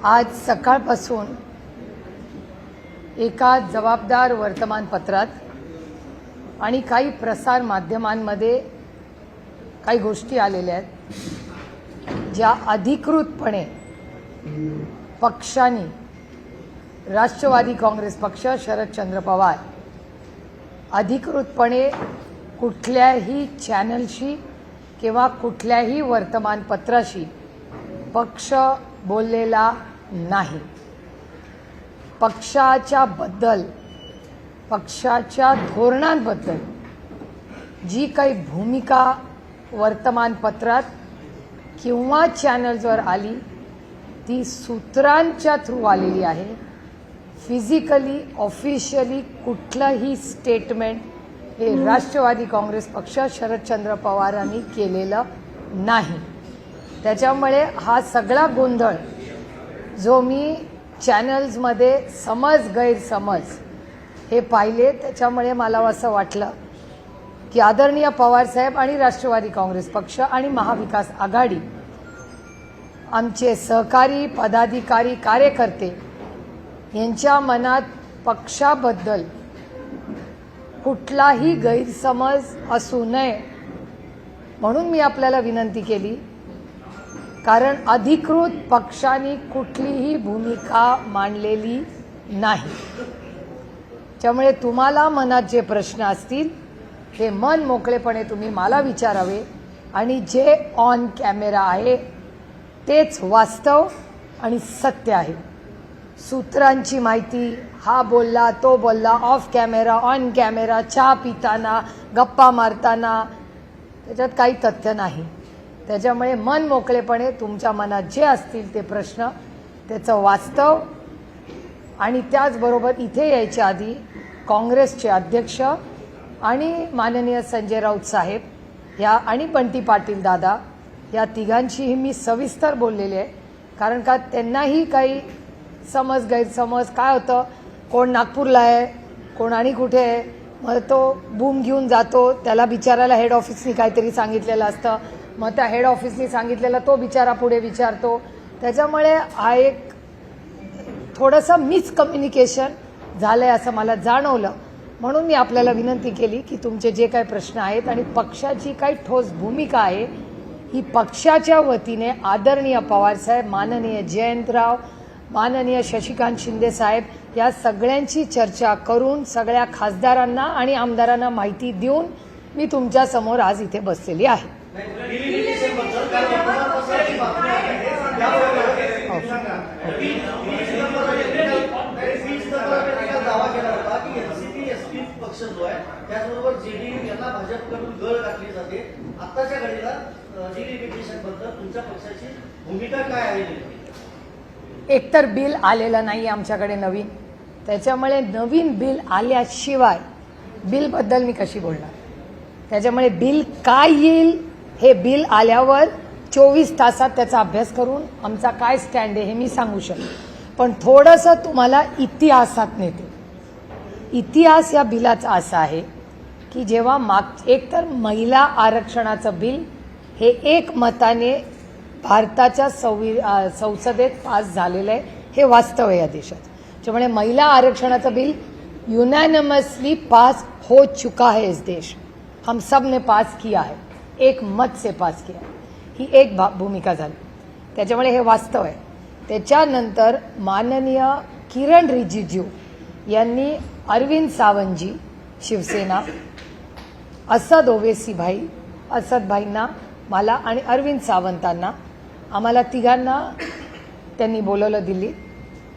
आज सकाळपासून एका जबाबदार वर्तमानपत्रात आणि काही प्रसार माध्यमांमध्ये काही गोष्टी आलेल्या आहेत ज्या अधिकृतपणे पक्षाने राष्ट्रवादी काँग्रेस पक्ष शरदचंद्र पवार अधिकृतपणे कुठल्याही चॅनलशी किंवा कुठल्याही वर्तमानपत्राशी पक्ष बोललेला नाही। पक्षाच्या धोरणांबद्दल जी काही भूमिका वर्तमानपत्रात किंवा चॅनल्सवर आली ती सूत्रांच्या थ्रू आलेली आहे। फिजिकली ऑफिशियली कुठलंही स्टेटमेंट हे राष्ट्रवादी काँग्रेस पक्ष शरदचंद्र पवारांनी केलेलं नाही। त्याच्यामुळे हा सगळा गोंधळ जो मी चॅनल्समध्ये गैरसमज हे पाहिले त्याच्यामुळे मला असं वाटलं की आदरणीय पवार साहेब आणि राष्ट्रवादी काँग्रेस पक्ष आणि महाविकास आघाडी आमचे सहकारी पदाधिकारी कार्यकर्ते यांच्या मनात पक्षाबद्दल कुठलाही गैरसमज असू नये म्हणून मी आपल्याला विनंती केली, कारण अधिकृत पक्षाने कुठलीही भूमिका मांडलेली नाही। त्यामुळे तुम्हाला मनात जे प्रश्न असतील ते मन मोकळेपणे तुम्ही मला विचारावे आणि जे ऑन कॅमेरा आहे तेच वास्तव आणि सत्य आहे। सूत्रांची माहिती हा बोलला तो बोलला ऑफ कॅमेरा ऑन कॅमेरा चहा पिताना गप्पा मारताना त्याच्यात काही तथ्य नाही। त्याच्यामुळे मन मोकळेपणे तुमच्या मनात जे असतील ते प्रश्न त्याचं वास्तव आणि त्याचबरोबर इथे यायच्या आधी काँग्रेसचे अध्यक्ष आणि माननीय संजय राऊत साहेब या आणि बंटी पाटील दादा या तिघांचीही मी सविस्तर बोललेले आहे, कारण का त्यांनाही काही गैरसमज काय होतं, कोण नागपूरला आहे कोण आणि कुठे आहे, मग तो बूम घेऊन जातो, त्याला बिचारायला हेड ऑफिसनी काहीतरी सांगितलेलं असतं, मग त्या हेड ऑफिसनी सांगितलेलं तो बिचारा पुढे विचारतो। त्याच्यामुळे हा एक थोडंसं मिसकम्युनिकेशन झालंय असं मला जाणवलं, म्हणून मी आपल्याला विनंती केली की तुमचे जे काही प्रश्न आहेत आणि पक्षाची काही ठोस भूमिका आहे ही पक्षाच्या वतीने आदरणीय पवारसाहेब, माननीय जयंतराव, माननीय शशिकांत शिंदे साहेब या सगळ्यांची चर्चा करून सगळ्या खासदारांना आणि आमदारांना माहिती देऊन मी तुमच्या समोर आज इथे बसलेली आहे। एकतर बिल आलेलं नाही आमच्याकडे नवीन, त्याच्यामुळे नवीन बिल आल्याशिवाय बिलबद्दल मी कशी बोलणार। त्याच्यामुळे बिल काय येईल हे बिल आल्यावर 24 तासात त्याचा अभ्यास करून आमचा काय स्टँड आहे हे मी सांगू शकते। पण थोडंसं तुम्हाला इतिहासात नेते। इतिहास या बिलाचा असा आहे की जेव्हा एकतर महिला आरक्षणाचं बिल हे एकमताने भारताच्या संसदेत पास झालेलं आहे, हे वास्तव आहे या देशात। त्यामुळे महिला आरक्षणाचं बिल यूनैनिमसली पास हो चुका है इस देश, हम सब ने पास किया है, एक मत से पास किया है, ही एक भूमिका झाली। त्याच्यामुळे हे वास्तव आहे। त्याच्यानंतर माननीय किरण रिजिजू यांनी अरविंद सावंतजी शिवसेना, असद ओवेसी भाई, असद भाईंना, मला आणि अरविंद सावंतांना आम्हाला तिघांना त्यांनी बोलवलं दिल्लीत।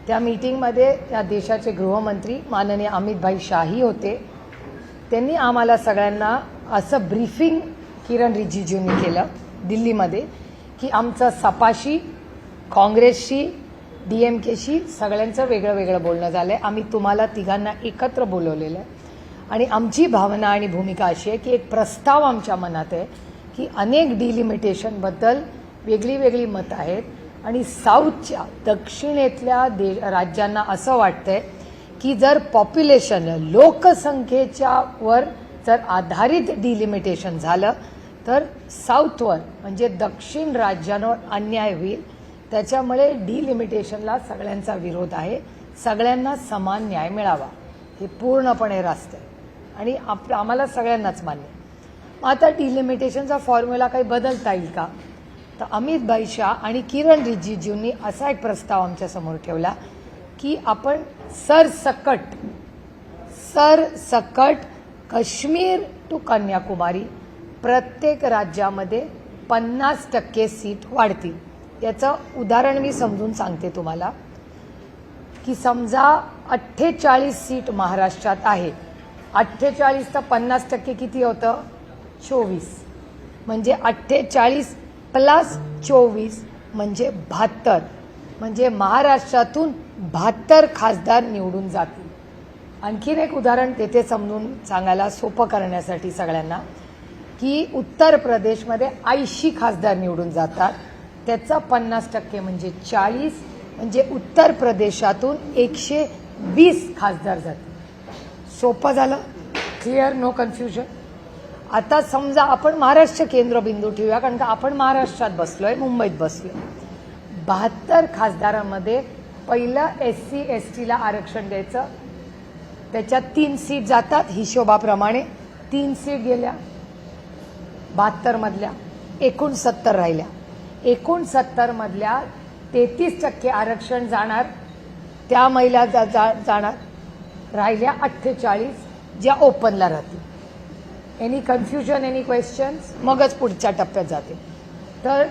त्या मीटिंगमध्ये या देशाचे गृहमंत्री माननीय अमित भाई शाही होते। त्यांनी आम्हाला सगळ्यांना असं ब्रीफिंग किरण रिजिजूंनी केलं दिल्लीमध्ये की आमचं सपाशी, काँग्रेसशी, DMKशी सगळ्यांचं वेगळं वेगळं बोलणं झालं आहे। आम्ही तुम्हाला तिघांना एकत्र बोलवलेलं आहे आणि आमची भावना आणि भूमिका अशी आहे की एक प्रस्ताव आमच्या मनात आहे की अनेक डिलिमिटेशनबद्दल वेगळी वेगळी मतं आहेत आणि साऊथच्या दक्षिणेतल्या राज्यांना असं वाटतंय की जर पॉप्युलेशन लोकसंख्येच्या वर जर आधारित डिलिमिटेशन झालं तर साऊथवर म्हणजे दक्षिण राज्यांवर अन्याय होईल. त्याच्यामुळे डिलिमिटेशनला सगळ्यांचा विरोध आहे. सगळ्यांना समान न्याय मिळावा हे पूर्णपणे रास्त आहे आणि आम्हाला सगळ्यांनाच मान्य. मग आता डिलिमिटेशनचा फॉर्म्युला काही बदलता येईल का? तर अमित भाई शाह आणि किरण रिजिजूंनी असा एक प्रस्ताव आमच्यासमोर ठेवला की आपण सरसकट काश्मीर टू कन्याकुमारी प्रत्येक राज्यामध्ये 50% सीट वाढतील. याचं उदाहरण मी समजून सांगते तुम्हाला की समजा 48 सीट महाराष्ट्रात आहे. 48 तर 50% किती होतं? 24. म्हणजे 48 प्लस 24 म्हणजे 72. म्हणजे महाराष्ट्रातून 72 खासदार निवडून जातील. आणखीन एक उदाहरण तेथे समजून सांगायला सोपं करण्यासाठी सगळ्यांना की उत्तर प्रदेशमध्ये 80 खासदार निवडून जातात. त्याचा 50% म्हणजे 40. म्हणजे उत्तर प्रदेशातून 120 खासदार जातील. सोपं झालं? क्लिअर? No confusion? आता समजा आपण महाराष्ट्र केंद्रबिंदू ठेवूया कारण का आपण महाराष्ट्रात बसलोय, मुंबईत बसलोय. 72 खासदारांमध्ये पहिलं SC ST ला आरक्षण द्यायचं. त्याच्यात 3 सीट जातात हिशोबाप्रमाणे. 3 सीट गेल्या 72 मधल्या, एकूण 70 राहिल्या. एकूण 70 मधल्या 33% आरक्षण जाणार, त्या महिला जाणार. राहिल्या 48 ज्या ओपनला राहतील. Any confusion, any questions? मगच पुढच्या टप्प्यात जाते. तर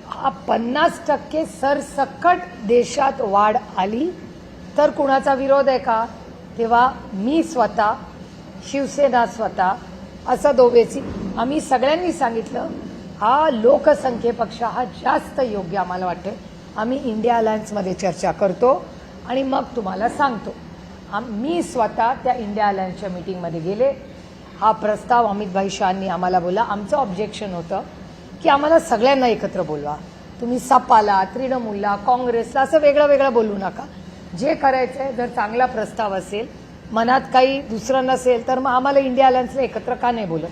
हा 50% सरसकट देशात वाढ आली तर कुणाचा विरोध आहे का? तेव्हा मी स्वतः, शिवसेना स्वतः, असं दोघेची आम्ही सगळ्यांनी सांगितलं हा लोकसंख्येपेक्षा हा जास्त योग्य आम्हाला वाटतं. आम्ही इंडिया अलायन्समध्ये चर्चा करतो आणि मग तुम्हाला सांगतो. मी स्वतः त्या इंडिया अलायन्सच्या मीटिंगमध्ये गेले. हा प्रस्ताव अमित भाई शाहनी आम्हाला बोलला. आमचं ऑब्जेक्शन होतं की आम्हाला सगळ्यांना एकत्र बोलवा. तुम्ही सपाला, तृणमूलला, काँग्रेसला असं वेगळं वेगळं बोलू नका. जे करायचं आहे, जर चांगला प्रस्ताव असेल, मनात काही दुसरं नसेल तर मग आम्हाला इंडिया अलायन्सला एकत्र का नाही बोलत?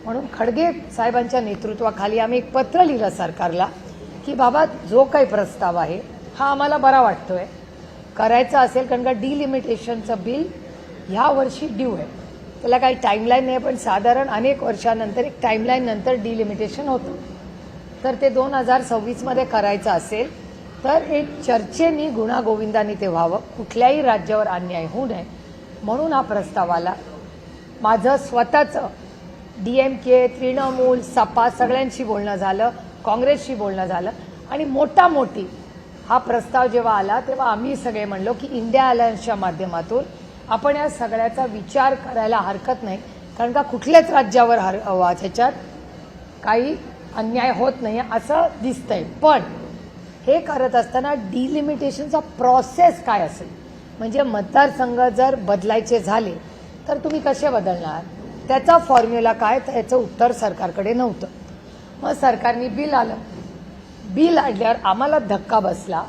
म्हणून खडगे साहेबांच्या नेतृत्वाखाली आम्ही एक पत्र लिहिलं सरकारला की बाबा जो काही प्रस्ताव आहे हा आम्हाला बरा वाटतोय, करायचा असेल कारण का डिलिमिटेशनचं बिल ह्या वर्षी ड्यू आहे. त्याला काही टाईमलाईन नाही पण साधारण अनेक वर्षानंतर एक टाईमलाईन नंतर डिलिमिटेशन होतं. तर ते 2026 मध्ये करायचं असेल तर एक चर्चेनी गुणागोविंदाने ते व्हावं. कुठल्याही राज्यावर अन्याय होऊ नये म्हणून हा प्रस्ताव आला. माझं स्वतःचं DMK, तृणमूल, सपा सगळ्यांशी बोलणं झालं, काँग्रेसशी बोलणं झालं आणि मोठी हा प्रस्ताव जेव्हा आला तेव्हा आम्ही सगळे म्हणलो की इंडिया अलायन्सच्या माध्यमातून आपण या सगळ्याचा विचार करायला हरकत नाही कारण का कुठल्याच राज्यावर ह्याच्यात काही अन्याय होत नाही असं दिसतंय. पण हे करत असताना डिलिमिटेशनचा प्रोसेस काय असेल, म्हणजे मतदारसंघ जर बदलायचे झाले तर तुम्ही कसे बदलणार, त्याचा फॉर्म्युला काय, त्याचं उत्तर सरकारकडे नव्हतं. मग सरकारने बिल आलं. बिल आणल्यावर आम्हाला धक्का बसला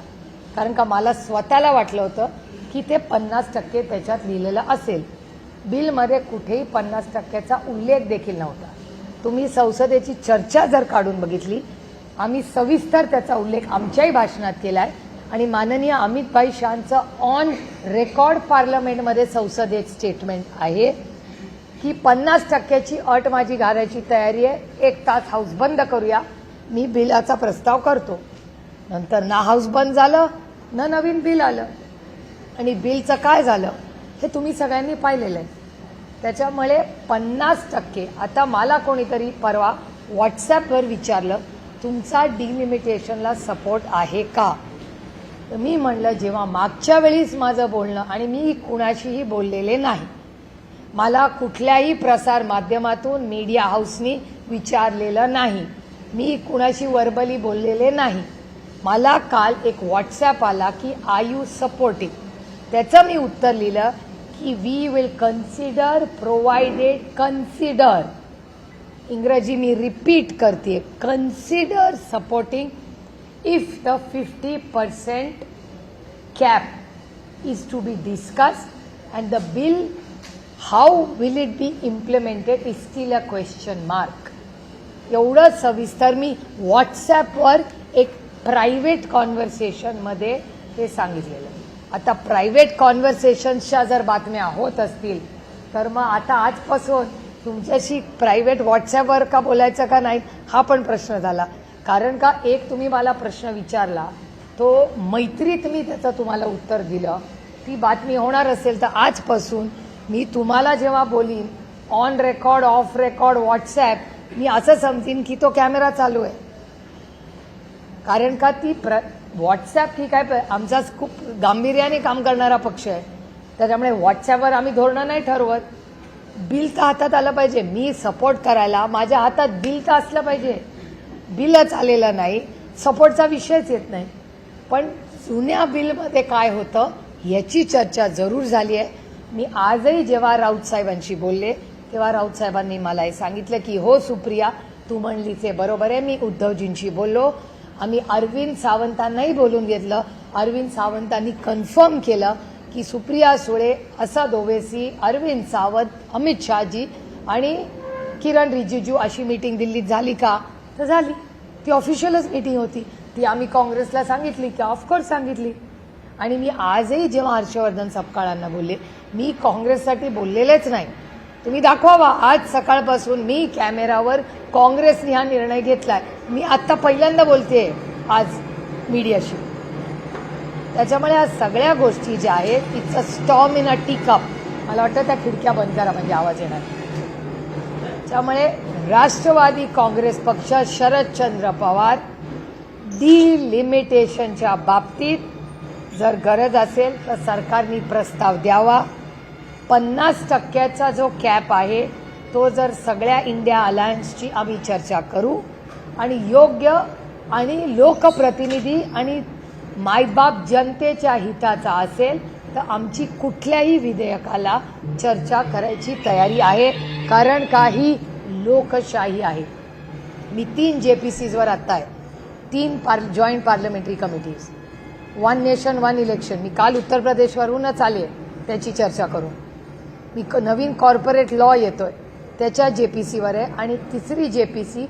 कारण का मला स्वतःला वाटलं होतं की ते 50% त्याच्यात लिहिलेलं असेल. बिलमध्ये कुठेही 50%चा उल्लेख देखील नव्हता. तुम्ही संसदेची चर्चा जर काढून बघितली, आम्ही सविस्तर त्याचा उल्लेख आमच्याही भाषणात केला आहे आणि माननीय अमित भाई शाहचं ऑन रेकॉर्ड पार्लमेंटमध्ये संसदेत स्टेटमेंट आहे की 50%ची अट माझी घालायची तयारी आहे. 1 तास हाऊस बंद करूया, मी बिलाचा प्रस्ताव करतो. नंतर ना हाऊस बंद झालं ना नवीन बिल आलं आणि बिलचं काय झालं हे तुम्ही सगळ्यांनी पाहिलेलं आहे. त्याच्यामुळे 50%. आता मला कोणीतरी परवा व्हॉट्सॲपवर विचारलं तुमचा डिलिमिटेशनला सपोर्ट आहे का, तर मी म्हणलं जेव्हा मागच्या वेळीच माझं बोलणं आणि मी कुणाशीही बोललेले नाही, मला कुठल्याही प्रसार माध्यमातून मीडिया हाऊसनी विचारलेलं नाही, मी कुणाशी वर्बली बोललेले नाही. मला काल एक व्हॉट्सॲप आला की आर यू सपोर्टिंग, त्याचं मी उत्तर लिहिलं की we will consider provided, consider इंग्रजी मी रिपीट करते, consider supporting if the 50% cap is to be discussed and the bill how will it be implemented is still a question mark. एवढं सविस्तर मी व्हॉट्सॲपवर एक प्रायव्हेट कॉन्व्हर्सेशनमध्ये हे सांगितलेलं. आता प्रायव्हेट कॉन्व्हर्सेशन्सच्या जर बातम्या होत असतील तर मग आता आजपासून तुमच्याशी प्रायव्हेट व्हॉट्सॲपवर का बोलायचं का नाही हा पण प्रश्न झाला. कारण का एक तुम्ही मला प्रश्न विचारला तो मैत्रीत मी त्याचं तुम्हाला उत्तर दिलं. ती बातमी होणार असेल तर आजपासून मी तुम्हाला जेव्हा बोलीन on record off record WhatsApp मी असं समजीन की तो कॅमेरा चालू आहे. कारण का ती व्हॉट्सॲप ठीक आहे आमचा खूप गांभीर्याने काम करणारा पक्ष आहे त्याच्यामुळे व्हॉट्सॲपवर आम्ही धोरणं नाही ठरवत. बिल तर हातात आलं पाहिजे. मी सपोर्ट करायला माझ्या हातात बिल तर असलं पाहिजे. बिलच आलेलं नाही सपोर्टचा विषयच येत नाही. पण जुन्या बिलमध्ये काय होतं याची चर्चा जरूर झाली आहे. मी आजही जेव्हा राऊत साहेबांशी बोलले तेव्हा राऊत साहेबांनी मला हे सांगितलं की हो सुप्रिया तू म्हणलीच आहे बरोबर आहे. मी उद्धवजींशी बोललो. आम्ही अरविंद सावंतांनाही बोलून घेतलं. अरविंद सावंतांनी कन्फर्म केलं की सुप्रिया सुळे असद ओवेसी अरविंद सावंत अमित शहाजी आणि किरण रिजिजू अशी मीटिंग दिल्लीत झाली का तर झाली. ती ऑफिशियलच मीटिंग होती. ती आम्ही काँग्रेसला सांगितली की ऑफकोर्स सांगितली. आणि मी आजही जेव्हा हर्षवर्धन सपकाळांना बोलले मी काँग्रेससाठी बोललेलेच नाही. तुम्ही दाखवावा आज सकाळपासून मी कॅमेरावर काँग्रेसने हा निर्णय घेतलाय. मी आत्ता पहिल्यांदा बोलते आज मीडियाशी. त्याच्यामुळे या सगळ्या गोष्टी ज्या आहेत it's a storm in a teacup. मला वाटतं त्या खिडक्या बंद करा म्हणजे आवाज येणार. त्यामुळे राष्ट्रवादी काँग्रेस पक्ष शरदचंद्र पवार डिलिमिटेशनच्या बाबतीत जर गरज असेल तर सरकारने प्रस्ताव द्यावा. 50% जो कॅप आहे तो जर सगळ्या इंडिया अलायन्सची आम्ही चर्चा करू आणि योग्य आणि लोकप्रतिनिधी आणि मायबाप जनतेच्या हिताचा असेल तर आमची कुठल्याही विधेयकाला चर्चा करायची तयारी आहे. कारण काही लोकशाही आहे. मी 3 JPCsवर आत्ता आहे. 3 joint parliamentary committees. 1 nation 1 election. मी काल उत्तर प्रदेशवरूनच आले त्याची चर्चा करून. मी नवीन कॉर्पोरेट लॉ येतोय त्याच्या JPCवर आहे. आणि 3री JPC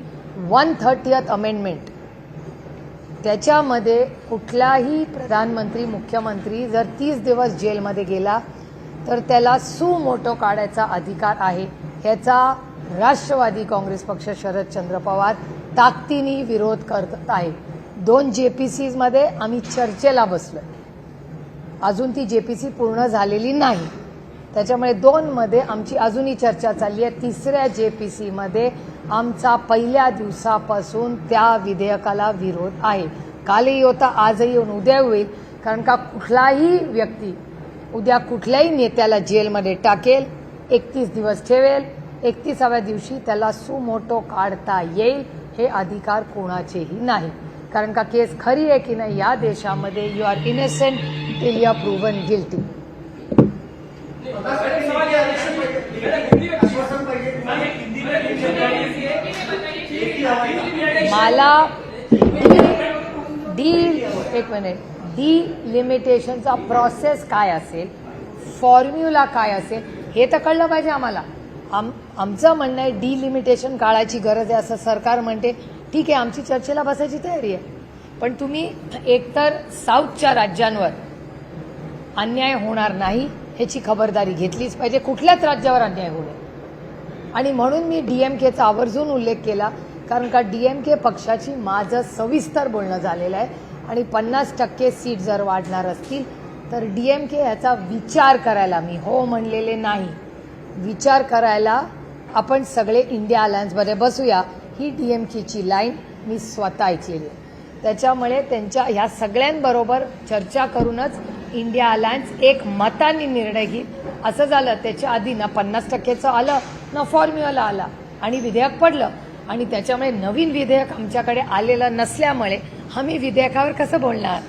130th अमेंडमेंट. त्याच्यामध्ये कुठलाही प्रधानमंत्री मुख्यमंत्री जर 30 दिवस जेलमध्ये गेला तर त्याला सुमोटो काढायचा अधिकार आहे. याचा राष्ट्रवादी काँग्रेस पक्ष शरदचंद्र पवार ताकदीने विरोध करत आहे. 2 JPCsमध्ये आम्ही चर्चेला बसलोय. अजून ती JPC पूर्ण झालेली नाही. त्याच्यामुळे 2 मध्ये आमची अजूनही चर्चा चालली आहे. 3ऱ्या JPCमध्ये आमचा पहिल्या दिवसापासून त्या विधेयकाला विरोध आहे. कालही होता आजही येऊन उद्या होईल. कारण का कुठलाही व्यक्ती उद्या कुठल्याही नेत्याला जेलमध्ये टाकेल 31 दिवस ठेवेल 31व्या दिवशी त्याला सुमोटो काढता येईल. हे अधिकार कोणाचेही नाही. कारण का केस खरी आहे की नाही या देशामध्ये you are innocent till you are proven guilty. मला डिलिमिटेशनचा प्रोसेस काय असेल फॉर्म्युला काय असेल हे तर कळलं पाहिजे आम्हाला. आमचं म्हणणं आहे डिलिमिटेशन काळाची गरज आहे असं सरकार म्हणते. ठीक आहे आमची चर्चेला बसायची तयारी आहे. पण तुम्ही एकतर साऊथच्या राज्यांवर अन्याय होणार नाही ह्याची खबरदारी घेतलीच पाहिजे. कुठल्याच राज्यावर अन्याय होऊ नये. आणि म्हणून मी DMKचा आवर्जून उल्लेख केला. कारण का DMK पक्षाची माझं सविस्तर बोलणं झालेलं आहे. आणि 50% सीट जर वाढणार असतील तर DMK याचा विचार करायला मी हो म्हणलेले नाही. विचार करायला आपण सगळे इंडिया अलायन्समध्ये बसूया ही DMKची लाईन मी स्वतः ऐकलेली आहे. त्याच्यामुळे त्यांच्या ह्या सगळ्यांबरोबर चर्चा करूनच इंडिया अलायन्स एक मताने निर्णय घेईल. असं झालं त्याच्या आधी ना 50%चं आलं ना फॉर्म्युला आला आणि विधेयक पडलं. आणि त्याच्यामुळे नवीन विधेयक आमच्याकडे आलेलं नसल्यामुळे आम्ही विधेयकावर कसं बोलणार.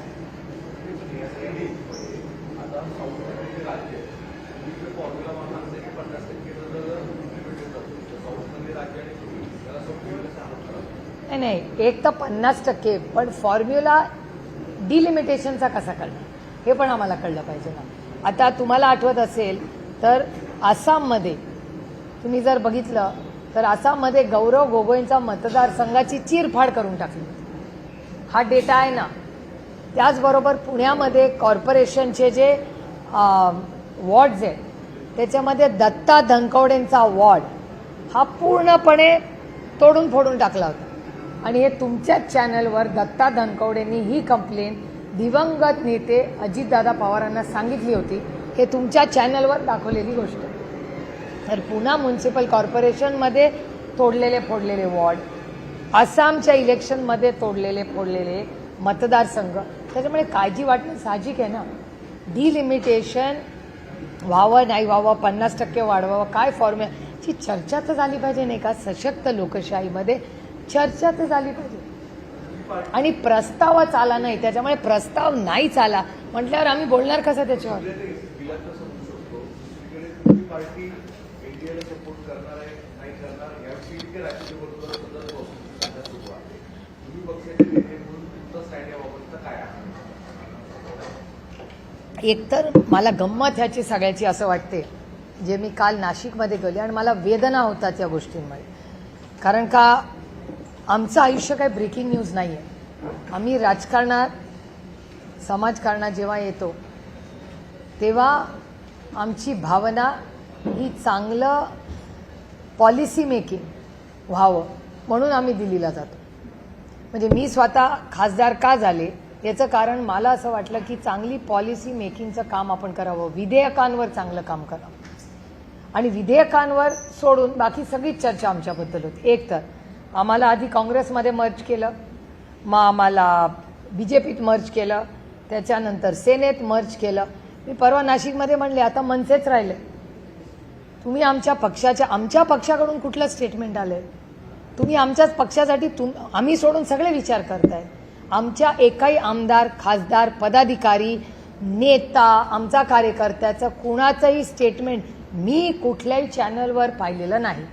नाही एक तर 50% पण फॉर्म्युला डिलिमिटेशनचा कसा कळणार हे पण आम्हाला कळलं पाहिजे ना. आता तुम्हाला आठवत असेल तर आसाममध्ये तुम्ही जर बघितलं तर आसाममध्ये गौरव गोगोईंचा मतदारसंघाची चीरफाड करून टाकली. हा डेटा आहे ना. त्याचबरोबर पुण्यामध्ये कॉर्पोरेशनचे जे वॉर्ड्स आहेत त्याच्यामध्ये दत्ता धनकवडेंचा वॉर्ड हा पूर्णपणे तोडून फोडून टाकला होता. आणि हे तुमच्याच चॅनलवर दत्ता धनकवडेंनी ही कंप्लेंट दिवंगत नेते अजितदादा पवारांना सांगितली होती. हे तुमच्या चॅनलवर दाखवलेली गोष्ट. तर पुणा म्युन्सिपल कॉर्पोरेशनमध्ये तोडलेले फोडलेले वॉर्ड, आसामच्या इलेक्शनमध्ये तोडलेले फोडलेले मतदारसंघ, त्याच्यामुळे काळजी वाटणं साहजिक आहे ना. डिलिमिटेशन व्हावं नाही व्हावं, 50% वाढवावं, काय फॉर्म्युलाची चर्चा तर झाली पाहिजे नाही का. सशक्त लोकशाहीमध्ये चर्चा तर झाली पाहिजे. आणि प्रस्तावच आला नाही, त्याच्यामुळे प्रस्ताव नाहीच आला म्हटल्यावर आम्ही बोलणार कसं त्याच्यावर. एकतर मला गंमत ह्याची सगळ्याची असं वाटते, जे मी काल नाशिकमध्ये गेले आणि मला वेदना होतात या गोष्टींमुळे. कारण का आमचं आयुष्य काही ब्रेकिंग न्यूज नाही आहे. आम्ही राजकारणात समाजकारणात जेव्हा येतो तेव्हा आमची भावना ही चांगलं पॉलिसी मेकिंग व्हावं म्हणून आम्ही दिल्लीला जातो. म्हणजे मी स्वतः खासदार का झाले याचं कारण मला असं वाटलं की चांगली पॉलिसी मेकिंगचं काम आपण करावं, विधेयकांवर चांगलं काम करावं. आणि विधेयकांवर सोडून बाकी सगळीच चर्चा आमच्याबद्दल होती. एक तर आम्हाला आधी काँग्रेसमध्ये मर्ज केलं, मग आम्हाला बीजेपीत मर्ज केलं, त्याच्यानंतर सेनेत मर्ज केलं. मी परवा नाशिकमध्ये म्हणले आता मनसेच राहिले. तुम्ही आमच्या पक्षाकडून कुठलं स्टेटमेंट आलंय? तुम्ही आमच्याच पक्षासाठी आम्ही सोडून सगळे विचार करताय. आमच्या एकाही आमदार, खासदार, पदाधिकारी, नेता, आमचा कार्यकर्त्याचं कुणाचंही स्टेटमेंट मी कुठल्याही चॅनलवर पाहिलेलं नाही.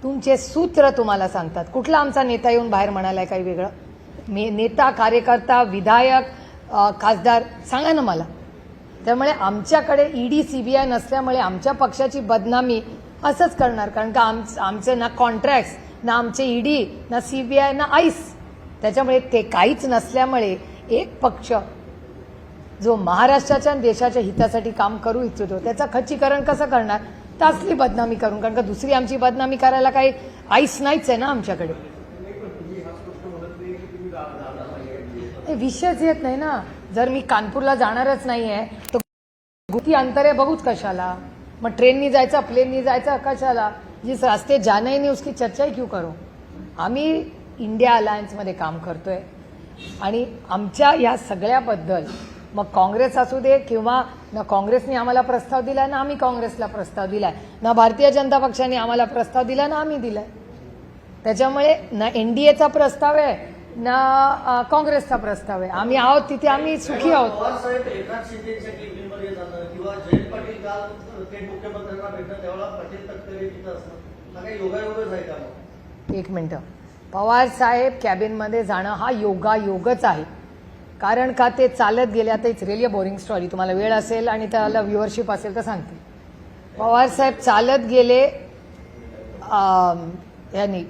तुमचे सूत्र तुम्हाला सांगतात. कुठला आमचा नेता येऊन बाहेर म्हणालाय काही वेगळं? नेता, कार्यकर्ता, विधायक, खासदार सांगा ना मला. त्यामुळे आमच्याकडे ईडी सीबीआय नसल्यामुळे आमच्या पक्षाची बदनामी असंच करणार. कारण का आमचे ना कॉन्ट्रॅक्ट्स, ना आमचे ईडी, ना सीबीआय, ना आईस. त्याच्यामुळे ते काहीच नसल्यामुळे एक पक्ष जो महाराष्ट्राच्या आणि देशाच्या हितासाठी काम करू इच्छितो त्याचं खच्चीकरण कसं करणार? तासली बदनामी करून. कारण का दुसरी आमची बदनामी करायला काही आईस नाहीच आहे ना आमच्याकडे. विषयच येत नाही ना. जर मी कानपूरला जाणारच नाही आहे तर किती अंतर आहे बघूच कशाला? मग ट्रेननी जायचं, प्लेननी जायचं कशाला? जिस रास्ते जाना ही नहीं उसकी चर्चा ही क्यों करो? आम्ही इंडिया अलायन्समध्ये काम करतोय आणि आमच्या या सगळ्याबद्दल मग काँग्रेस असू दे किंवा ना काँग्रेसने आम्हाला प्रस्ताव दिला ना आम्ही काँग्रेसला प्रस्ताव दिलाय, ना भारतीय जनता पक्षाने आम्हाला प्रस्ताव दिला ना आम्ही दिलाय. त्याच्यामुळे ना एनडीएचा प्रस्ताव आहे ना काँग्रेसचा प्रस्ताव आहे. आम्ही आहोत तिथे आम्ही सुखी आहोत. एक मिनिट. पवार साहेब कॅबिनमध्ये जाणं हा योगायोगच आहे. कारण का ते चालत गेले. आता it's really a boring story. तुम्हाला वेळ असेल आणि त्याला व्ह्युअरशिप असेल तर सांगते. पवार साहेब चालत गेले यांनी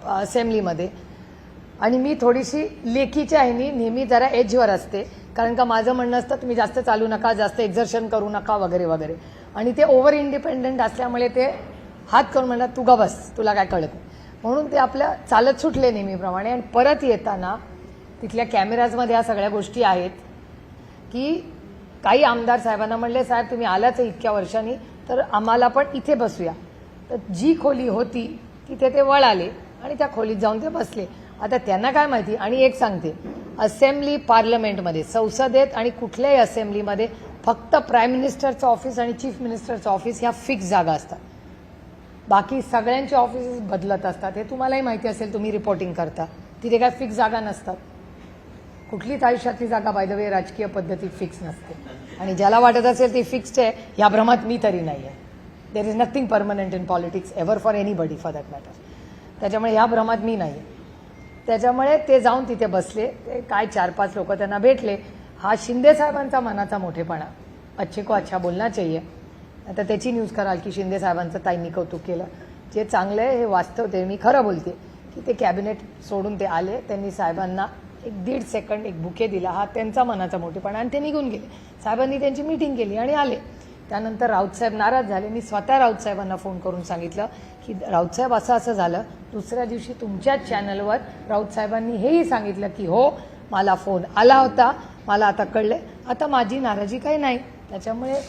असेंब्लीमध्ये आणि मी थोडीशी लेखीच्या ह्यानी नेहमी जरा एजवर असते. कारण का माझं म्हणणं असतं तुम्ही जास्त चालू नका, जास्त एक्झर्शन करू नका वगैरे वगैरे. आणि ते ओव्हर इंडिपेंडंट असल्यामुळे ते हात करून म्हणतात तू गा बस, तुला काय कळत नाही. म्हणून ते आपल्या चालत सुटले नेहमीप्रमाणे. आणि परत येताना तिथल्या कॅमेराजमध्ये ह्या सगळ्या गोष्टी आहेत की काही आमदार साहेबांना म्हणले साहेब तुम्ही आलाच इतक्या वर्षांनी तर आम्हाला पण इथे बसूया. तर जी खोली होती तिथे ते वळाले आणि त्या खोलीत जाऊन ते बसले. आता त्यांना काय माहिती. आणि एक सांगते, असेंब्ली पार्लमेंटमध्ये, संसदेत आणि कुठल्याही असेंब्लीमध्ये फक्त प्राईम मिनिस्टरचं ऑफिस आणि चीफ मिनिस्टरचं ऑफिस ह्या फिक्स जागा असतात. बाकी सगळ्यांचे ऑफिसेस बदलत असतात. हे तुम्हालाही माहिती असेल, तुम्ही रिपोर्टिंग करता. तिथे काय फिक्स जागा नसतात. कुठलीच आयुष्यातली जागा बाय द वे राजकीय पद्धतीत फिक्स नसते. आणि ज्याला वाटत असेल ती फिक्स्ड आहे ह्या भ्रमात मी तरी नाही आहे. There is nothing permanent in politics ever for anybody for that matter. त्याच्यामुळे ह्या भ्रमात मी नाही आहे. त्याच्यामुळे ते जाऊन तिथे बसले. ते काय 4-5 लोक त्यांना भेटले. हा शिंदे साहेबांचा मनाचा मोठेपणा. अच्छे को अच्छा बोलना चाहिए. आता त्याची न्यूज कराल की शिंदे साहेबांचं ताईंनी कौतुक केलं. जे चांगलं आहे हे वास्तव ते मी खरं बोलते की ते कॅबिनेट सोडून ते आले, त्यांनी साहेबांना 1-1.5 सेकंड एक बुके दिला, हा त्यांचा मनाचा मोठेपणा, आणि ते निघून गेले. साहेबांनी त्यांची मीटिंग केली आणि आले. त्यानंतर राऊतसाहेब नाराज झाले. मी स्वतः राऊतसाहेबांना फोन करून सांगितलं की राऊतसाहेब असं असं झालं. दुसऱ्या दिवशी तुमच्याच चॅनलवर राऊतसाहेबांनी हेही सांगितलं की हो मला फोन आला होता, मला आता कळले, आता माझी नाराजी काही नाही. त्याच्यामुळे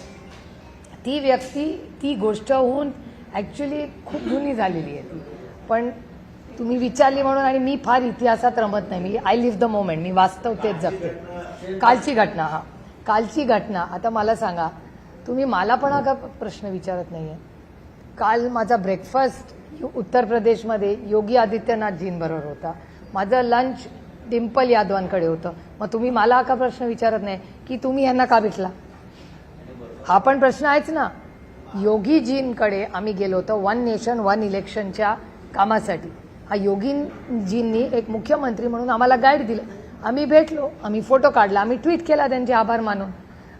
ती व्यक्ती ती गोष्ट होऊन ॲक्च्युली खूप जुनी झालेली आहे ती. पण तुम्ही विचारली म्हणून, आणि मी फार इतिहासात रमत नाही, मी आय लिव्ह द मोमेंट, मी वास्तव तेच जगते. कालची घटना, कालची घटना. आता मला सांगा, तुम्ही मला पण हा प्रश्न विचारत नाही आहे. काल माझा ब्रेकफास्ट उत्तर प्रदेशमध्ये योगी आदित्यनाथजींबरोबर होता, माझं लंच डिम्पल यादवांकडे होतं. मग तुम्ही मला हा प्रश्न विचारत नाही की तुम्ही यांना का भेटला? हा पण प्रश्न आहेच ना. योगीजींकडे आम्ही गेलो होतो 1 नेशन 1 इलेक्शनच्या कामासाठी. हा योगीजींनी एक मुख्यमंत्री म्हणून आम्हाला गाईड दिलं, आम्ही भेटलो, आम्ही फोटो काढला, आम्ही ट्विट केला त्यांचे आभार मानून.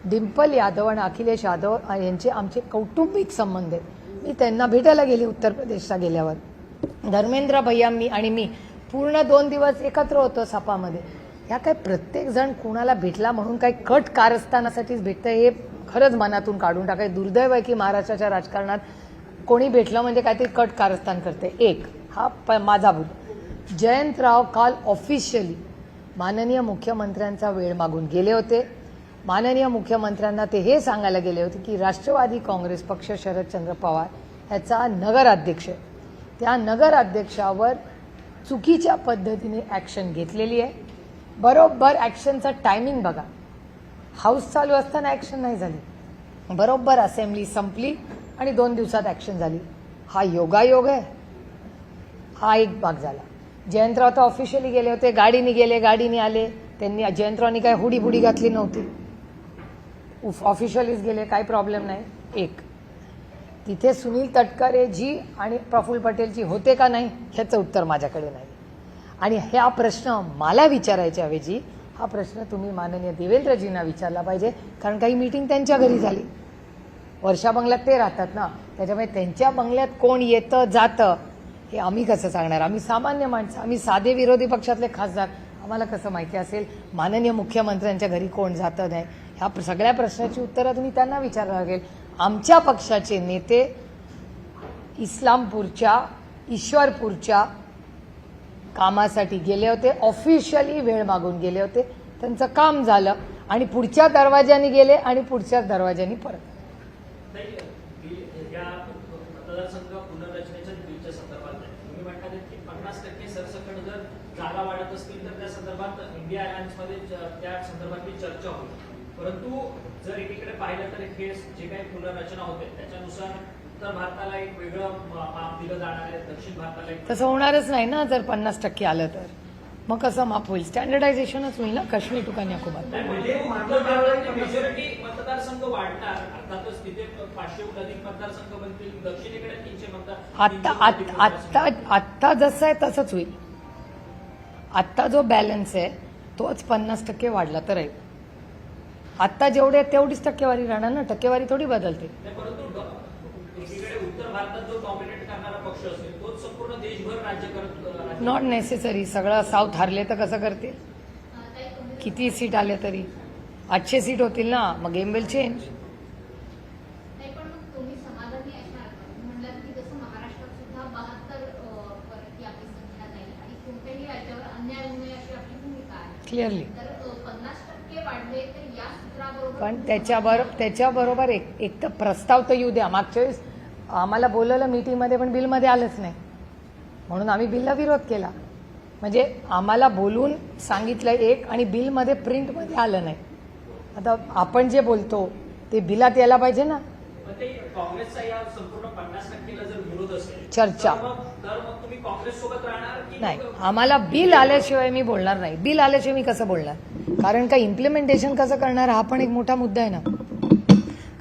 डिम्पल यादव आणि अखिलेश यादव यांचे आमचे कौटुंबिक संबंध आहेत. मी त्यांना भेटायला गेली उत्तर प्रदेशला गेल्यावर. धर्मेंद्र भैया आणि मी पूर्ण 2 दिवस एकत्र होतो सपामध्ये. ह्या काय प्रत्येक जण कुणाला भेटला म्हणून काही कट कारस्थानासाठीच भेटतं हे खरंच मनातून काढून टाकाय. दुर्दैव आहे की महाराष्ट्राच्या राजकारणात कोणी भेटलं म्हणजे काहीतरी कट कारस्थान करते. एक हा माझा भूल. जयंतराव काल ऑफिशियली माननीय मुख्यमंत्र्यांचा वेळ मागून गेले होते. माननीय मुख्यमंत्र्यांना ते हे सांगायला गेले होते की राष्ट्रवादी काँग्रेस पक्ष शरदचंद्र पवार ह्याचा नगराध्यक्ष आहे, त्या नगराध्यक्षावर चुकीच्या पद्धतीने ॲक्शन घेतलेली आहे. बरोबर ॲक्शनचा टायमिंग बघा, हाऊस चालू असताना ॲक्शन नाही झाली, बरोबर असेंब्ली संपली आणि 2 दिवसात ॲक्शन झाली. हा योगायोग आहे. हा एक भाग झाला. जयंतराव तर ऑफिशियली गेले होते, गाडीने गेले, गाडीने आले. त्यांनी जयंतरावनी काय हुडी बुडी घातली नव्हती, ऑफिशियलीच गेले, काही प्रॉब्लेम नाही. एक तिथे सुनील तटकरे जी आणि प्रफुल्ल पटेलजी होते का नाही ह्याचं उत्तर माझ्याकडे नाही. आणि हा प्रश्न मला विचारायच्या ऐवजी हा प्रश्न तुम्ही माननीय देवेंद्रजींना विचारला पाहिजे, कारण काही मीटिंग त्यांच्या घरी झाली. वर्षा बंगल्यात ते राहतात ना, त्याच्यामुळे त्यांच्या बंगल्यात कोण येतं जातं हे आम्ही कसं सांगणार? आम्ही सामान्य माणसं, आम्ही साधे विरोधी पक्षातले खासदार, आम्हाला कसं माहिती असेल माननीय मुख्यमंत्र्यांच्या घरी कोण जातं नाही? ह्या सगळ्या प्रश्नाची उत्तरं तुम्ही त्यांना विचारावं लागेल. आमच्या पक्षाचे नेते इस्लामपूरच्या ईश्वरपूरच्या कामासाठी गेले होते, ऑफिशियली वेळ मागून गेले होते, त्यांचं काम झालं आणि पुढच्या दरवाज्याने गेले आणि पुढच्या दरवाज्याने परत. मतदारसंघ पुनर्रचनेच्या बिलच्या संदर्भात तुम्ही म्हणता की 50% सरसकट जर जागा वाढत असतील तर त्या संदर्भात इंडिया अलायन्समध्ये त्या संदर्भातली चर्चा होईल. परंतु जर एकीकडे पाहिलं तर हे जे काही पुनर्रचना होते त्याच्यानुसार उत्तर भारताला एक वेगळं माप दिलं जाणार आहे, दक्षिण भारताला एक तसं होणारच नाही ना. जर 50% आलं तर मग कसं माप होईल? स्टँडर्डायझेशनच होईल ना काश्मीर टू कन्याकुमारी. मेजॉरिटी मतदारसंघ वाढणार, अर्थातच तिथे 500 अधिक मतदारसंघ बनतील, दक्षिणेकडे 300 मतदार. आत्ता जसं आहे तसंच होईल. आत्ता जो बॅलन्स आहे तोच 50% वाढला तर आहे. आत्ता जेवढे तेवढीच टक्केवारी राहणार ना, टक्केवारी थोडी बदलते. परंतु एकीकडे उत्तर भारतात जो डॉमिनेट करणारा पक्ष असेल तोच संपूर्ण देशभर राज्य करत. Not necessary. सगळं साऊथ हारले तर कसं करतील? किती सीट आले तरी 800 सीट होतील ना, मग गेम विल चेंज. क्लिअरली. पण त्याच्याबरोबर एक तर प्रस्ताव तर येऊ द्या. मागच्या वेळेस आम्हाला बोलवलं मीटिंगमध्ये पण बिलमध्ये आलंच नाही, म्हणून आम्ही बिलला विरोध केला. म्हणजे आम्हाला बोलून सांगितलं एक आणि बिलमध्ये प्रिंटमध्ये आलं नाही. आता आपण जे बोलतो ते बिलात यायला पाहिजे ना. काँग्रेसचा या संपूर्ण 50%ला जर विरोध असेल चर्चा तर मग तुम्ही काँग्रेस सोबत राहणार की नाही? आम्हाला बिल आल्याशिवाय मी बोलणार नाही. बिल आल्याशिवाय मी कसं बोलणार? कारण का इम्प्लिमेंटेशन कसं करणार हा पण एक मोठा मुद्दा आहे ना.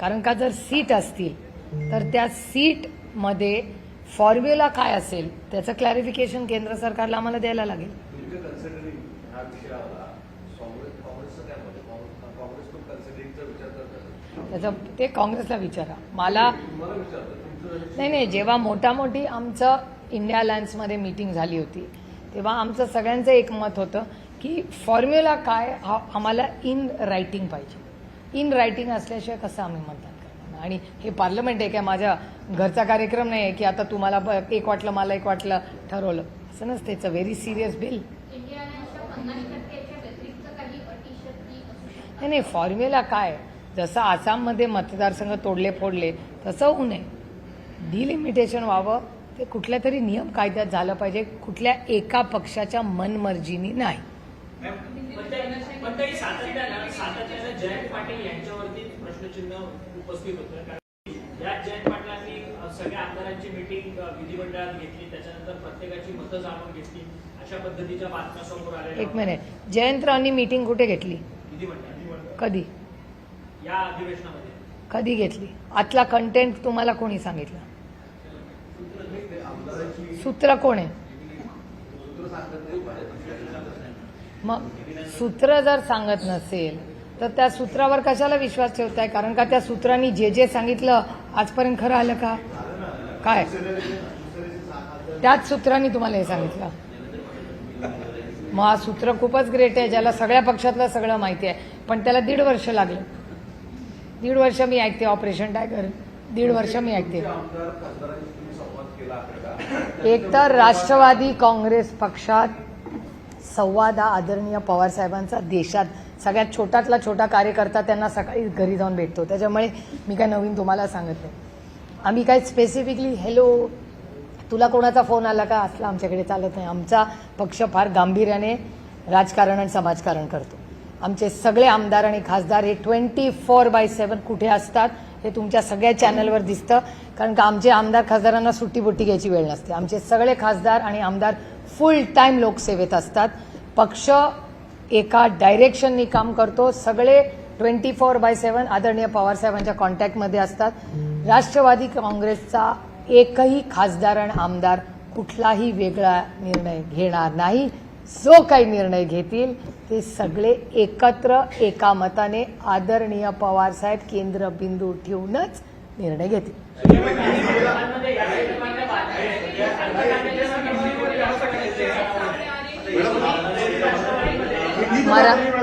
कारण का जर सीट असतील तर त्या सीटमध्ये फॉर्म्युला काय असेल त्याचं क्लॅरिफिकेशन केंद्र सरकारला आम्हाला द्यायला लागेल. त्याचं ते काँग्रेसला विचारा. मला नाही, जेव्हा मोठी आमचं इंडिया अलायन्समध्ये मीटिंग झाली होती तेव्हा आमचं सगळ्यांचं एक मत होतं की फॉर्म्युला काय हा आम्हाला इन रायटिंग पाहिजे. इन रायटिंग असल्याशिवाय कसं आम्ही मतदान करणार. आणि हे पार्लमेंट आहे काय माझ्या घरचा कार्यक्रम नाही आहे की आता तुम्हाला एक वाटलं मला एक वाटलं ठरवलं असं नसतं. It's a very serious bill. नाही, फॉर्म्युला काय जसं आसाममध्ये मतदारसंघ तोडले फोडले तसं होऊ नये. डिलिमिटेशन व्हावं ते कुठल्या तरी नियम कायद्यात झालं पाहिजे, कुठल्या एका पक्षाच्या मनमर्जीनी नाही. पण तरी सातत्यानं जयंत पाटील यांच्यावरती प्रश्नचिन्ह उपस्थित होतं. कारण या जयंत पाटलांनी सगळ्या आमदारांची मीटिंग विधिमंडळात घेतली, त्याच्यानंतर प्रत्येकाची मतं जाणून घेतली, अशा पद्धतीच्या बातम्या समोर आल्या. एक मिनिट, जयंतरावांनी मीटिंग कुठे घेतली? विधिमंडळ. कधी? या अधिवेशनामध्ये. कधी घेतली? आतला कंटेंट तुम्हाला कोणी सांगितलं? सूत्र कोण आहे? मग सूत्र जर सांगत नसेल तर त्या सूत्रावर कशाला विश्वास ठेवताय? कारण का त्या सूत्रांनी जे सांगितलं आजपर्यंत खरं आलं का? काय त्याच सूत्रांनी तुम्हाला हे सांगितलं? मग हा सूत्र खूपच ग्रेट आहे, ज्याला सगळ्या पक्षातलं सगळं माहिती आहे, पण त्याला 1.5 वर्ष लागलं. 1.5 वर्ष मी ऐकते ऑपरेशन टायगर, 1.5 वर्ष मी ऐकते. एक तर राष्ट्रवादी काँग्रेस पक्षात संवाद हा आदरणीय पवार साहेबांचा देशात सगळ्यात छोटातला छोटा कार्यकर्ता त्यांना सकाळी घरी जाऊन भेटतो. त्याच्यामुळे मी काय नवीन तुम्हाला सांगत नाही. आम्ही काय स्पेसिफिकली हॅलो तुला कोणाचा फोन आला का असला आमच्याकडे चालत नाही. आमचा पक्ष फार गांभीर्याने राजकारण आणि समाजकारण करतो. आमचे सगळे आमदार आणि खासदार हे 24/7 कुठे असतात हे तुमच्या सगळ्या चॅनलवर दिसतं. कारण का आमचे आमदार खासदारांना सुट्टी बुट्टी घ्यायची वेळ नसते. आमचे सगळे खासदार आणि आमदार फुल टाईम लोकसेवेत असतात. पक्ष एका डायरेक्शननी काम करतो. सगळे 24/7 आदरणीय पवार साहेबांच्या कॉन्टॅक्टमध्ये असतात. राष्ट्रवादी काँग्रेसचा एकही खासदार आणि आमदार कुठलाही वेगळा निर्णय घेणार नाही. जो काही निर्णय घेतील ते सगळे एकत्र एका मताने आदरणीय पवार साहेब केंद्रबिंदू ठेवूनच निर्णय घेतील.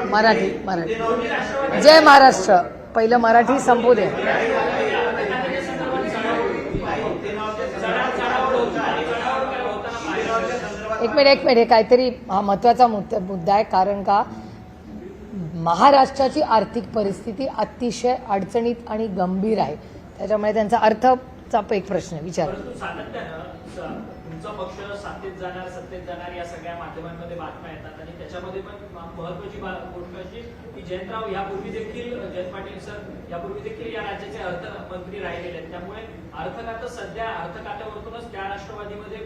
मराठी जय महाराष्ट्र. पहिलं मराठी संपू दे. एक मिनिट काहीतरी हा महत्वाचा मुद्दा आहे. कारण का महाराष्ट्राची आर्थिक परिस्थिती अतिशय अडचणीत आणि गंभीर आहे. त्याच्यामुळे त्यांचा अर्थचा एक प्रश्न विचार. तुमचा पक्ष सत्तेत जाणार या सगळ्या माध्यमांमध्ये बातम्या येतात आणि त्याच्यामध्ये पण महत्वाची गोष्ट अशी की जयंतराव यापूर्वी देखील जयंत पाटील सर यापूर्वी देखील या राज्याचे अर्थमंत्री राहिलेले आहेत. त्यामुळे अर्थ खातं सध्या अर्थ खात्यावरतूनच त्या राष्ट्रवादीमध्ये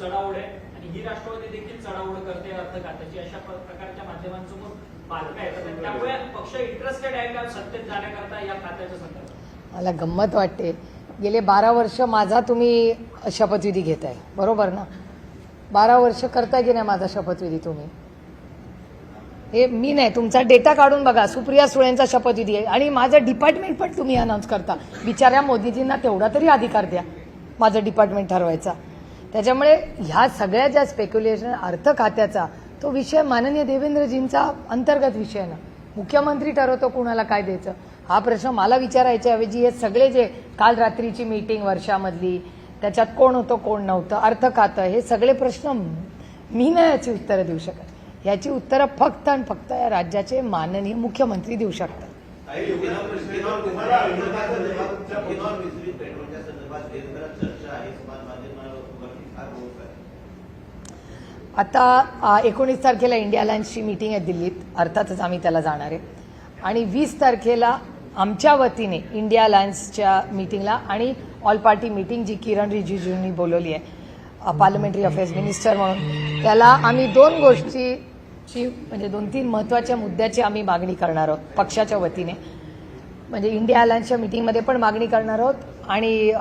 चढाओढ आहे आणि ही राष्ट्रवादी देखील चढाओढ करते अर्थ खात्याची. अशा प्रकारच्या माध्यमांसमोर बातम्या येतात. त्यामुळे पक्ष इंटरेस्टेड आहे का सत्तेत जाण्याकरता या खात्याच्या संदर्भात? मला गंमत वाटते. गेले 12 वर्ष माझा तुम्ही शपथविधी घेताय बरोबर ना? 12 वर्ष करताय की नाही माझा शपथविधी तुम्ही? हे मी नाही, तुमचा डेटा काढून बघा. सुप्रिया सुळेंचा शपथविधी आहे आणि माझं डिपार्टमेंट पण तुम्ही अनाऊन्स करता. बिचाऱ्या मोदीजींना तेवढा तरी अधिकार द्या माझं डिपार्टमेंट ठरवायचा. त्याच्यामुळे ह्या सगळ्या ज्या स्पेक्युलेशन अर्थ खात्याचा तो विषय माननीय देवेंद्रजींचा अंतर्गत विषय ना. मुख्यमंत्री ठरवतो कुणाला काय द्यायचं. हा प्रश्न मला विचारायच्या ऐवजी हे सगळे जे काल रात्रीची मीटिंग वर्षामधली त्याच्यात कोण होतं कोण नव्हतं अर्थ खातं हे सगळे प्रश्न मी नाही याची उत्तरं देऊ शकत. याची उत्तरं फक्त आणि फक्त या राज्याचे माननीय मुख्यमंत्री देऊ शकतात. आता 19 तारखेला इंडिया अलायन्सची मीटिंग आहे दिल्लीत. अर्थातच आम्ही त्याला जाणार आहे. आणि 20 तारखेला आमच्या वतीने इंडिया अलायन्सच्या मीटिंगला आणि ऑल पार्टी मीटिंग जी किरण रिजिजूंनी बोलवली आहे पार्लमेंटरी अफेअर्स मिनिस्टर म्हणून, त्याला आम्ही 2 गोष्टीची म्हणजे 2-3 महत्त्वाच्या मुद्द्याची आम्ही मागणी करणार आहोत पक्षाच्या वतीने. म्हणजे इंडिया अलायन्सच्या मीटिंगमध्ये पण मागणी करणार आहोत आणि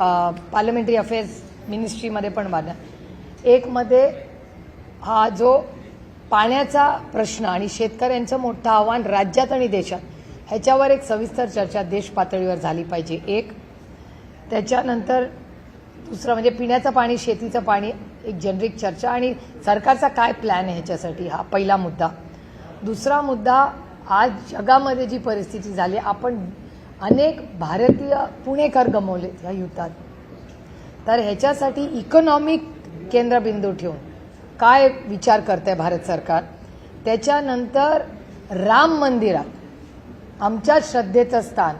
पार्लमेंटरी अफेअर्स मिनिस्ट्रीमध्ये पण मागणार. एक मध्ये हा जो पाण्याचा प्रश्न आणि शेतकऱ्यांचं मोठं आव्हान राज्यात आणि देशात ह्याच्यावर एक सविस्तर चर्चा देश पातळीवर झाली पाहिजे. एक त्याच्यानंतर दुसरं म्हणजे पिण्याचं पाणी, शेतीचं पाणी, एक जेनरिक चर्चा आणि सरकारचा काय प्लॅन आहे ह्याच्यासाठी, हा पहिला मुद्दा. दुसरा मुद्दा, आज जगामध्ये जी परिस्थिती झाली, आपण अनेक भारतीय पुणेकर गमावलेत ह्या युद्धात. तर ह्याच्यासाठी इकॉनॉमिक केंद्रबिंदू ठेवून काय विचार करते भारत सरकार. त्याच्यानंतर राम मंदिरात आमच्या श्रद्धेचं स्थान,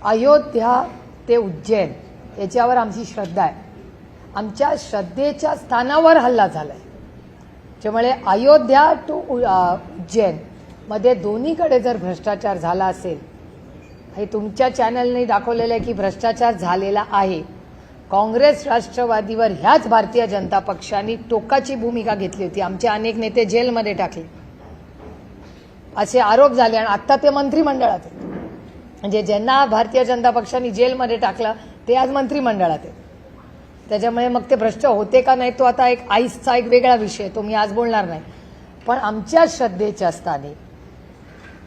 अयोध्या ते उज्जैन याच्यावर आमची श्रद्धा आहे. आमच्या श्रद्धेच्या स्थानावर हल्ला झाला आहे. त्यामुळे अयोध्या टू उज्जैन मध्ये दोन्हीकडे जर भ्रष्टाचार झाला असेल, हे तुमच्या चॅनलने दाखवलेलं आहे की भ्रष्टाचार झालेला आहे. काँग्रेस राष्ट्रवादीवर ह्याच भारतीय जनता पक्षाने टोकाची भूमिका घेतली होती. आमचे अनेक नेते जेलमध्ये टाकले असे आरोप झाले आणि आता ते मंत्रिमंडळात आहेत. म्हणजे ज्यांना भारतीय जनता पक्षाने जेलमध्ये टाकलं ते आज मंत्रिमंडळात आहेत. त्याच्यामुळे मग ते भ्रष्ट होते का नाही तो आता एक आईसचा एक वेगळा विषय, तो मी आज बोलणार नाही. पण आमच्या श्रद्धेच्या स्थानी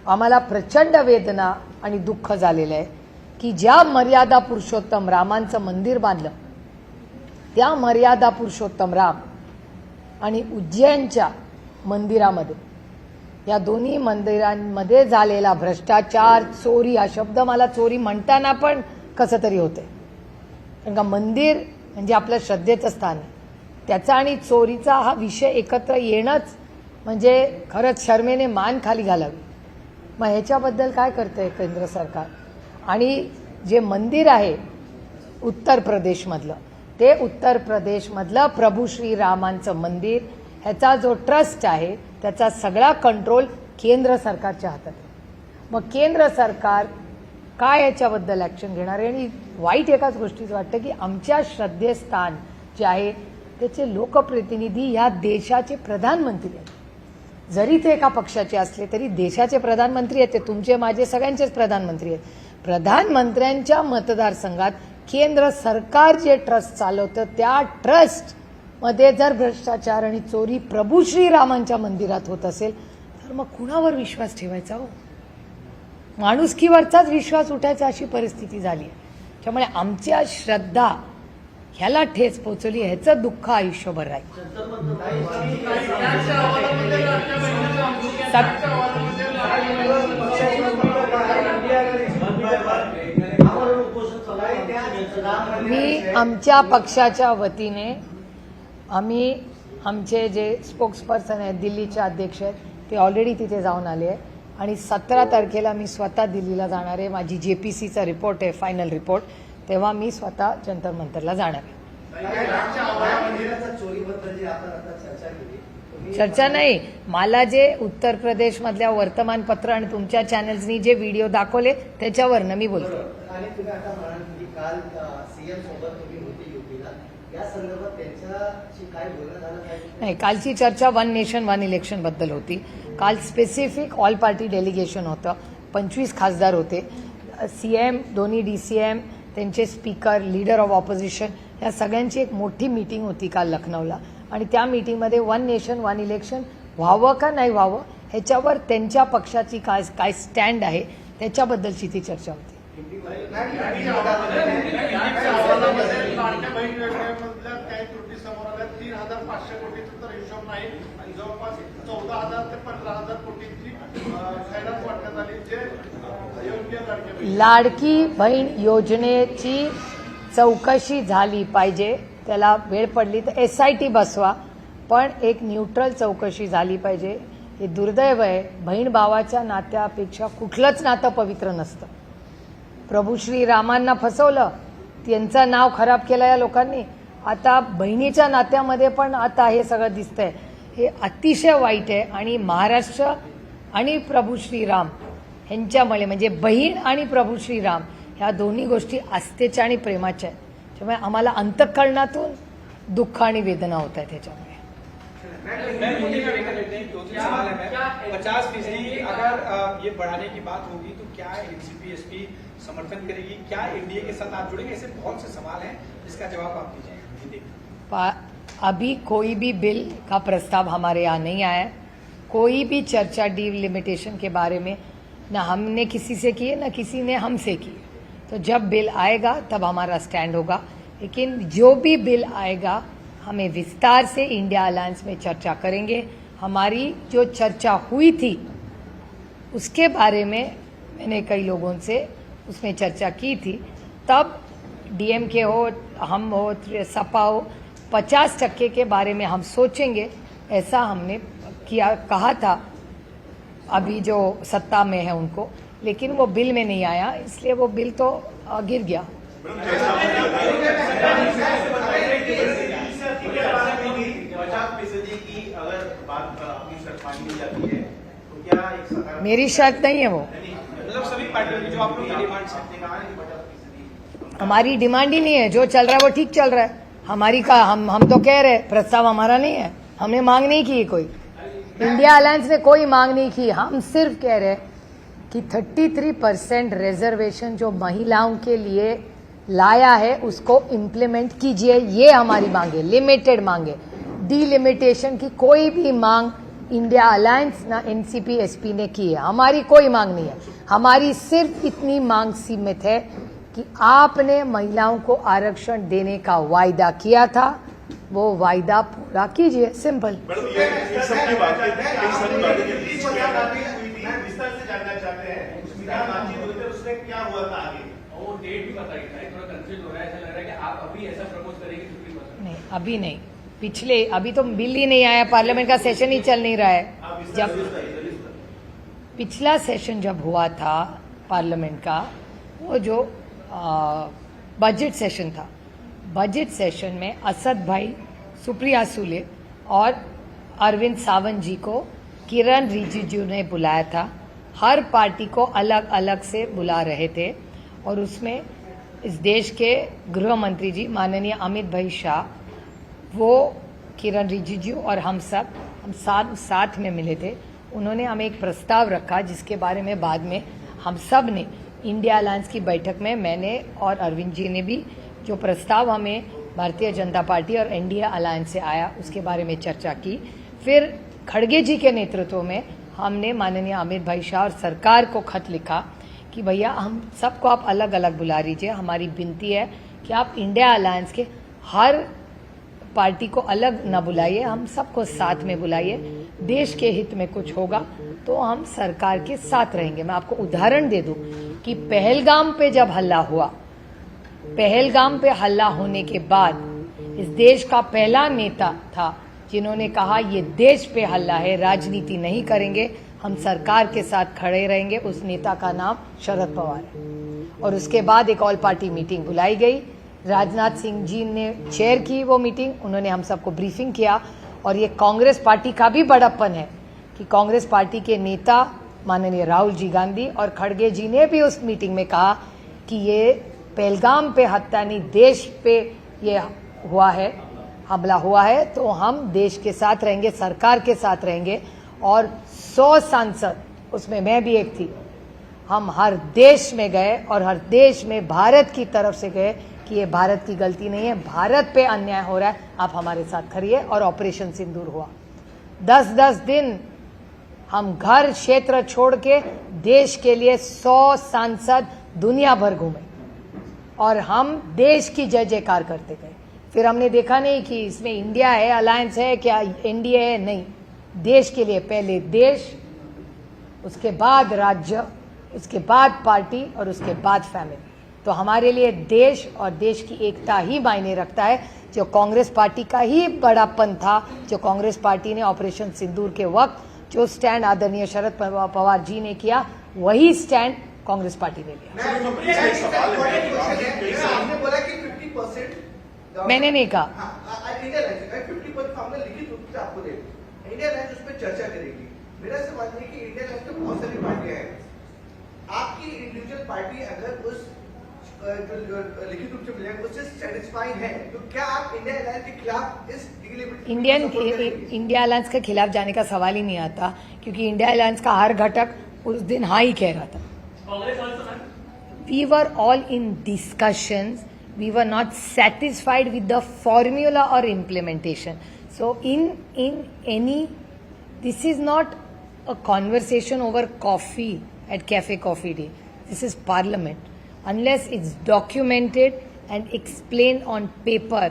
आम्हाला प्रचंड वेदना आणि दुःख झालेलं आहे की ज्या मर्यादा पुरुषोत्तम रामांचं मंदिर बांधलं, त्या मर्यादा पुरुषोत्तम राम आणि उज्जैनच्या मंदिरामध्ये, या दोन्ही मंदिरांमध्ये झालेला भ्रष्टाचार, चोरी, हा शब्द मला चोरी म्हणताना पण कसं तरी होते. कारण का मंदिर म्हणजे आपलं श्रद्धेचं स्थान आहे, त्याचा आणि चोरीचा हा विषय एकत्र येणंच म्हणजे खरंच शर्मेने मान खाली घालावी. मग ह्याच्याबद्दल काय करतंय केंद्र सरकार. आणि जे मंदिर आहे उत्तर प्रदेशमधलं, ते उत्तर प्रदेशमधलं प्रभू श्रीरामांचं मंदिर, ह्याचा जो ट्रस्ट आहे त्याचा सगळा कंट्रोल केंद्र सरकारच्या हातात आहे. मग केंद्र सरकार काय याच्याबद्दल ॲक्शन घेणार आहे. आणि वाईट एकाच गोष्टीचं वाटतं की आमच्या श्रद्धेस्थान जे आहे त्याचे लोकप्रतिनिधी ह्या देशाचे प्रधानमंत्री आहेत. जरी ते एका पक्षाचे असले तरी देशाचे प्रधानमंत्री आहेत. ते तुमचे माझे सगळ्यांचेच प्रधानमंत्री आहेत. प्रधानमंत्र्यांच्या मतदारसंघात केंद्र सरकार जे ट्रस्ट चालवतं त्या ट्रस्टमध्ये जर भ्रष्टाचार आणि चोरी प्रभू श्रीरामांच्या मंदिरात होत असेल तर मग कुणावर विश्वास ठेवायचा हो. माणुसकीवरचाच विश्वास उठायचा अशी परिस्थिती झाली आहे. त्यामुळे आमच्या श्रद्धा ह्याला ठेच पोचवली, ह्याचं दुःख आयुष्यभर राहील. मी आमच्या पक्षाच्या वतीने आम्ही आमचे जे स्पोक्सपर्सन आहेत, दिल्लीचे अध्यक्ष आहेत, ते ऑलरेडी तिथे जाऊन आले आहे. आणि 17 तारखेला मी स्वतः दिल्लीला जाणार आहे. माझी JPCचा रिपोर्ट आहे, फायनल रिपोर्ट, तेव्हा मी स्वतः जंतर मंतरला जाणार आहे. चर्चा नाही, मला जे उत्तर प्रदेशमधल्या वर्तमानपत्र आणि तुमच्या चॅनल्सनी जे व्हिडिओ दाखवले त्याच्यावरनं मी बोलतो. नाही, कालची चर्चा वन नेशन वन इलेक्शन बद्दल होती. काल स्पेसिफिक ऑल पार्टी डेलिगेशन होतं, 25 खासदार होते, CM, दोन्ही DCM, त्यांचे स्पीकर, लीडर ऑफ ऑपोजिशन, या सगळ्यांची एक मोठी मीटिंग होती काल लखनौला. आणि त्या मीटिंगमध्ये वन नेशन वन इलेक्शन व्हावं का नाही व्हावं ह्याच्यावर त्यांच्या पक्षाची काय स्टँड आहे त्याच्याबद्दलची ती चर्चा होती. लाडकी बहीण योजनेची चौकशी झाली पाहिजे. त्याला वेळ पडली तर SIT बसवा, पण एक न्यूट्रल चौकशी झाली पाहिजे. हे दुर्दैव आहे, बहीण भावाच्या नात्यापेक्षा कुठलंच नातं पवित्र नसतं. प्रभू श्रीरामांना फसवलं, त्यांचं नाव खराब केलं या लोकांनी. आता बहिणीच्या नात्यामध्ये पण आता हे सगळं दिसतंय. हे अतिशय वाईट आहे. आणि महाराष्ट्र आणि प्रभू श्रीराम ह्यांच्यामुळे, म्हणजे बहीण आणि प्रभू श्रीराम ह्या दोन्ही गोष्टी आस्थेच्या आणि प्रेमाच्या आहेत. त्यामुळे आम्हाला अंतःकरणातून दुःख आणि वेदना होत आहेत त्याच्यामुळे. 50% अगर ये बढ़ाने की बात होगी तो क्या एनसीपी एसपी समर्थन करेगी, क्या एनडीए के साथ आप जुड़ेंगे, ऐसे बहुत से सवाल हैं जिसका जवाब आप दीजिए. अभी कोई भी बिल का प्रस्ताव हमारे यहाँ नहीं आया. कोई भी चर्चा डिलिमिटेशन के बारे में न हमने किसी से की है न किसी ने हमसे की. तो जब बिल आएगा तब हमारा स्टैंड होगा. लेकिन जो भी बिल आएगा हमें विस्तार से इंडिया अलायंस में चर्चा करेंगे। हमारी जो चर्चा हुई थी उसके बारे में मैंने कई लोगों से उसमें चर्चा की थी। तब डीएमके हो, हम हो, सपा हो, 50% के बारे में हम सोचेंगे, ऐसा हमने कहा था अभी जो सत्ता में है उनको, लेकिन वो बिल में नहीं आया, इसलिए वो बिल तो गिर गया। 50% की अगर बात अपनी शर्त मानी जाती है तो क्या एक सकारात्मक मेरी शर्त नहीं है वो, मतलब सभी पार्टियों की जो आप लोग की डिमांड हमारी डिमांड ही नहीं है। जो चल रहा है वो ठीक चल रहा है। हमारी का हम तो कह रहे, प्रस्ताव हमारा नहीं है, हमने मांग नहीं की कोई, इंडिया अलायंस ने कोई मांग नहीं की। हम सिर्फ कह रहे कि 33% रिजर्वेशन जो महिलाओं के लिए लाया है उसको इम्प्लीमेंट कीजिए, ये हमारी मांग है। लिमिटेड मांग है, डीलिमिटेशन की कोई भी मांग इंडिया अलायंस ना एनसीपी एसपी ने की है, हमारी कोई मांग नहीं है। हमारी सिर्फ इतनी मांग सीमित है कि आपने महिलाओं को आरक्षण देने का वायदा किया था, वो वायदा पूरा कीजिए, सिंपल। विस्तार से जानना चाहते हैं बातचीत हुई थी, उसमें क्या हुआ था आगे? वो डेट भी बताइए, थोड़ा कंफ्यूज हो रहा है, ऐसा लग रहा है कि आप अभी ऐसा प्रपोज करेंगे 50%। नहीं, अभी नहीं, पिछले अभी तो बिल ही नहीं आया, पार्लियामेंट का सेशन ही चल नहीं रहा है। जब पिछला सेशन जब हुआ था पार्लियामेंट का, वो जो बजट सेशन था, बजट सेशन में असद भाई, सुप्रिया सुले और अरविंद सावंत जी को किरण रिजिजू ने बुलाया था। हर पार्टी को अलग अलग से बुला रहे थे और उसमें इस देश के गृह मंत्री जी माननीय अमित भाई शाह, वो किरण रिजिजू और हम साथ में मिले थे। उन्होंने हमें एक प्रस्ताव रखा जिसके बारे में बाद में हम सब ने इंडिया अलायंस की बैठक में, मैंने और अरविंद जी ने भी, जो प्रस्ताव हमें भारतीय जनता पार्टी और एनडीए अलायंस से आया उसके बारे में चर्चा की। फिर खड़गे जी के नेतृत्व में हमने माननीय अमित भाई शाह और सरकार को खत लिखा कि भैया हम सबको आप अलग अलग बुला लीजिए, हमारी विनती है कि आप इंडिया अलायंस के हर पार्टी को अलग न बुलाइए, हम सबको साथ में बुलाइए। देश के हित में कुछ होगा तो हम सरकार के साथ रहेंगे। मैं आपको उदाहरण दे दूं कि पहलगाम पे जब हल्ला हुआ, पहलगाम पे हल्ला होने के बाद इस देश का पहला नेता था जिन्होंने कहा ये देश पे हल्ला है, राजनीति नहीं करेंगे, हम सरकार के साथ खड़े रहेंगे। उस नेता का नाम शरद पवार है। और उसके बाद एक ऑल पार्टी मीटिंग बुलाई गई, राजनाथ सिंह जी ने चेयर की वो मीटिंग, उन्होंने हम सबको ब्रीफिंग किया। और ये कांग्रेस पार्टी का भी बड़प्पन है कि कांग्रेस पार्टी के नेता माननीय राहुल जी गांधी और खड़गे जी ने भी उस मीटिंग में कहा कि ये पहलगाम पे हत्या नहीं, देश पे ये हुआ है, हमला हुआ है, तो हम देश के साथ रहेंगे, सरकार के साथ रहेंगे। और 100 सांसद, उसमें मैं भी एक थी, हम हर देश में गए और हर देश में भारत की तरफ से गए कि ये भारत की गलती नहीं है, भारत पे अन्याय हो रहा है, आप हमारे साथ खड़िए। और ऑपरेशन सिंदूर हुआ। 10-10 दिन हम घर क्षेत्र छोड़ के देश के लिए 100 सांसद दुनिया भर घूमे और हम देश की जय जयकार करते गए। फिर हमने देखा नहीं कि इसमें इंडिया है, अलायंस है, क्या एनडीए है, नहीं, देश के लिए पहले देश, उसके बाद राज्य, उसके बाद पार्टी और उसके बाद फैमिली। तो हमारे लिए देश और देश की एकता ही मायने रखता है, जो कांग्रेस पार्टी का ही बड़ापन था। जो कांग्रेस पार्टी ने ऑपरेशन सिंदूर के वक्त जो स्टैंड आदरणीय शरद पवार जी ने किया, वही स्टैंड कांग्रेस पार्टी ने लिया। मैंने नहीं कहा। चर्चा करेगी। मेरा सवाल है कि इंडिया अलायंस में बहुत सारी पार्टियां हैं, आपकी इंडिविजुअल पार्टी अगर उस जो लिखित रूप से मिलेगा उससे सेटिस्फाइड है, तो क्या आप इंडिया अलायंस के खिलाफ इस इंडिया अलायंस के खिलाफ जाने का सवाल ही नहीं आता, क्योंकि इंडिया अलायंस का हर घटक उस दिन हाँ ही कह रहा था। We were all in discussions, we were not satisfied with the formula or implementation. So in any, this is not a conversation over coffee at Cafe Coffee Day. This is Parliament. Unless it's documented and explain on paper.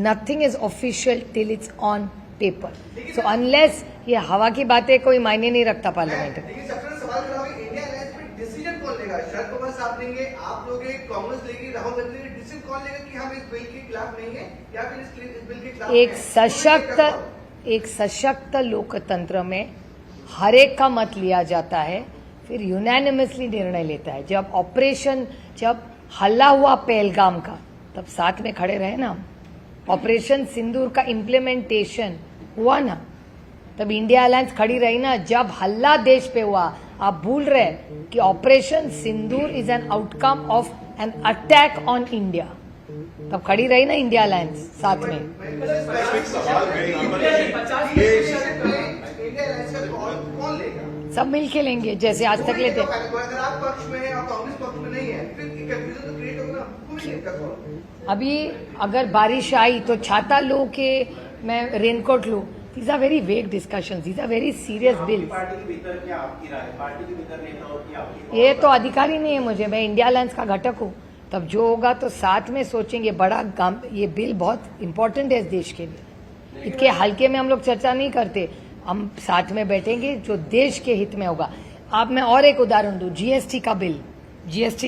Nothing is official till it's on paper. So unless ये हवा की बातें कोई मायने नहीं रखता parliament में. लेकिन सबसे बड़ा सवाल खड़ा होगा, इंडिया अलायंस में डिसीजन कौन लेगा? शरद पवार साहब लेंगे, आप लोगे, कांग्रेस लेगी, राहुल गांधी लेंगे, डिसीजन कौन लेगा कि हम इस बिल के खिलाफ नहीं है या फिर इस बिल के खिलाफ एक सशक्त लोकतंत्र में हर एक का मत लिया जाता है, फिर यूनानिमसली निर्णय लेता है. जब हल्ला हुआ पहलगाम का, तब साथ में खड़े रहे ना. ऑपरेशन सिंदूर का इम्प्लीमेंटेशन हुआ ना, तब इंडिया अलायंस खड़ी रही ना. जब हल्ला देश पे हुआ, आप भूल रहे कि operation Sindur is an outcome of an attack on India, तब खड़ी रही ना इंडिया अलायंस साथ में. इंडिया अलायंस का कौन लेगा? सब मिलके लेंगे जैसे आज तक लेते. अगर आप पक्ष में है और कांग्रेस पक्ष में नहीं है, फिर कंफ्यूजन तो क्रिएट होगा ना. कौन लेगा कौन? अभी अगर बारिश आई तो छाता लूं कि मैं रेनकोट लूं. These are very vague discussions. These are very serious bills. Party के भीतर क्या आपकी राय? पार्टी के भीतर नेताओं की आपकी? ये तो अधिकार ही नहीं है मुझे. मैं इंडिया अलायंस का घटक हूँ. तब जो होगा तो साथ में सोचेंगे. बड़ा काम, ये बिल बहुत इंपॉर्टेंट है इस देश के लिए. इतने हल्के में हम लोग चर्चा नहीं करते. हम साथ में बैठेंगे जो देश के हित में होगा. अब मैं और एक उदाहरण दूं. जीएसटी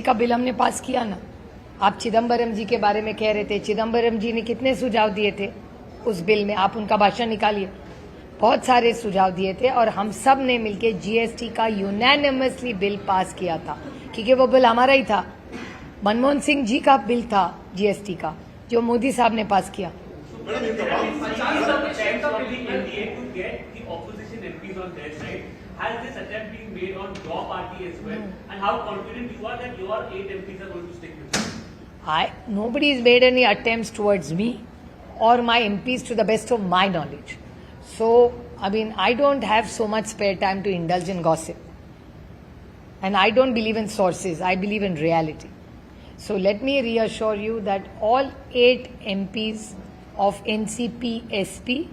का बिल हमने पास किया ना. आप चिदम्बरम जी के बारे में कह रहे थे. चिदम्बरम जी ने कितने सुझाव दिए थे उस बिल में? आप उनका भाषण निकालिए. बहुत सारे सुझाव दिए थे और हम सब ने मिलकर जीएसटी का यूनानिमसली बिल पास किया था, क्योंकि वो बिल हमारा ही था. मनमोहन सिंह जी का बिल था जीएसटी का, जो मोदी साहब ने पास किया. Has this attempt been made on your party as well? And how confident you are that your 8 MPs are going to stick with you? Nobody has made any attempts towards me or my MPs to the best of my knowledge. So, I mean, I don't have so much spare time to indulge in gossip. And I don't believe in sources. I believe in reality. So let me reassure you that all 8 MPs of NCP, SP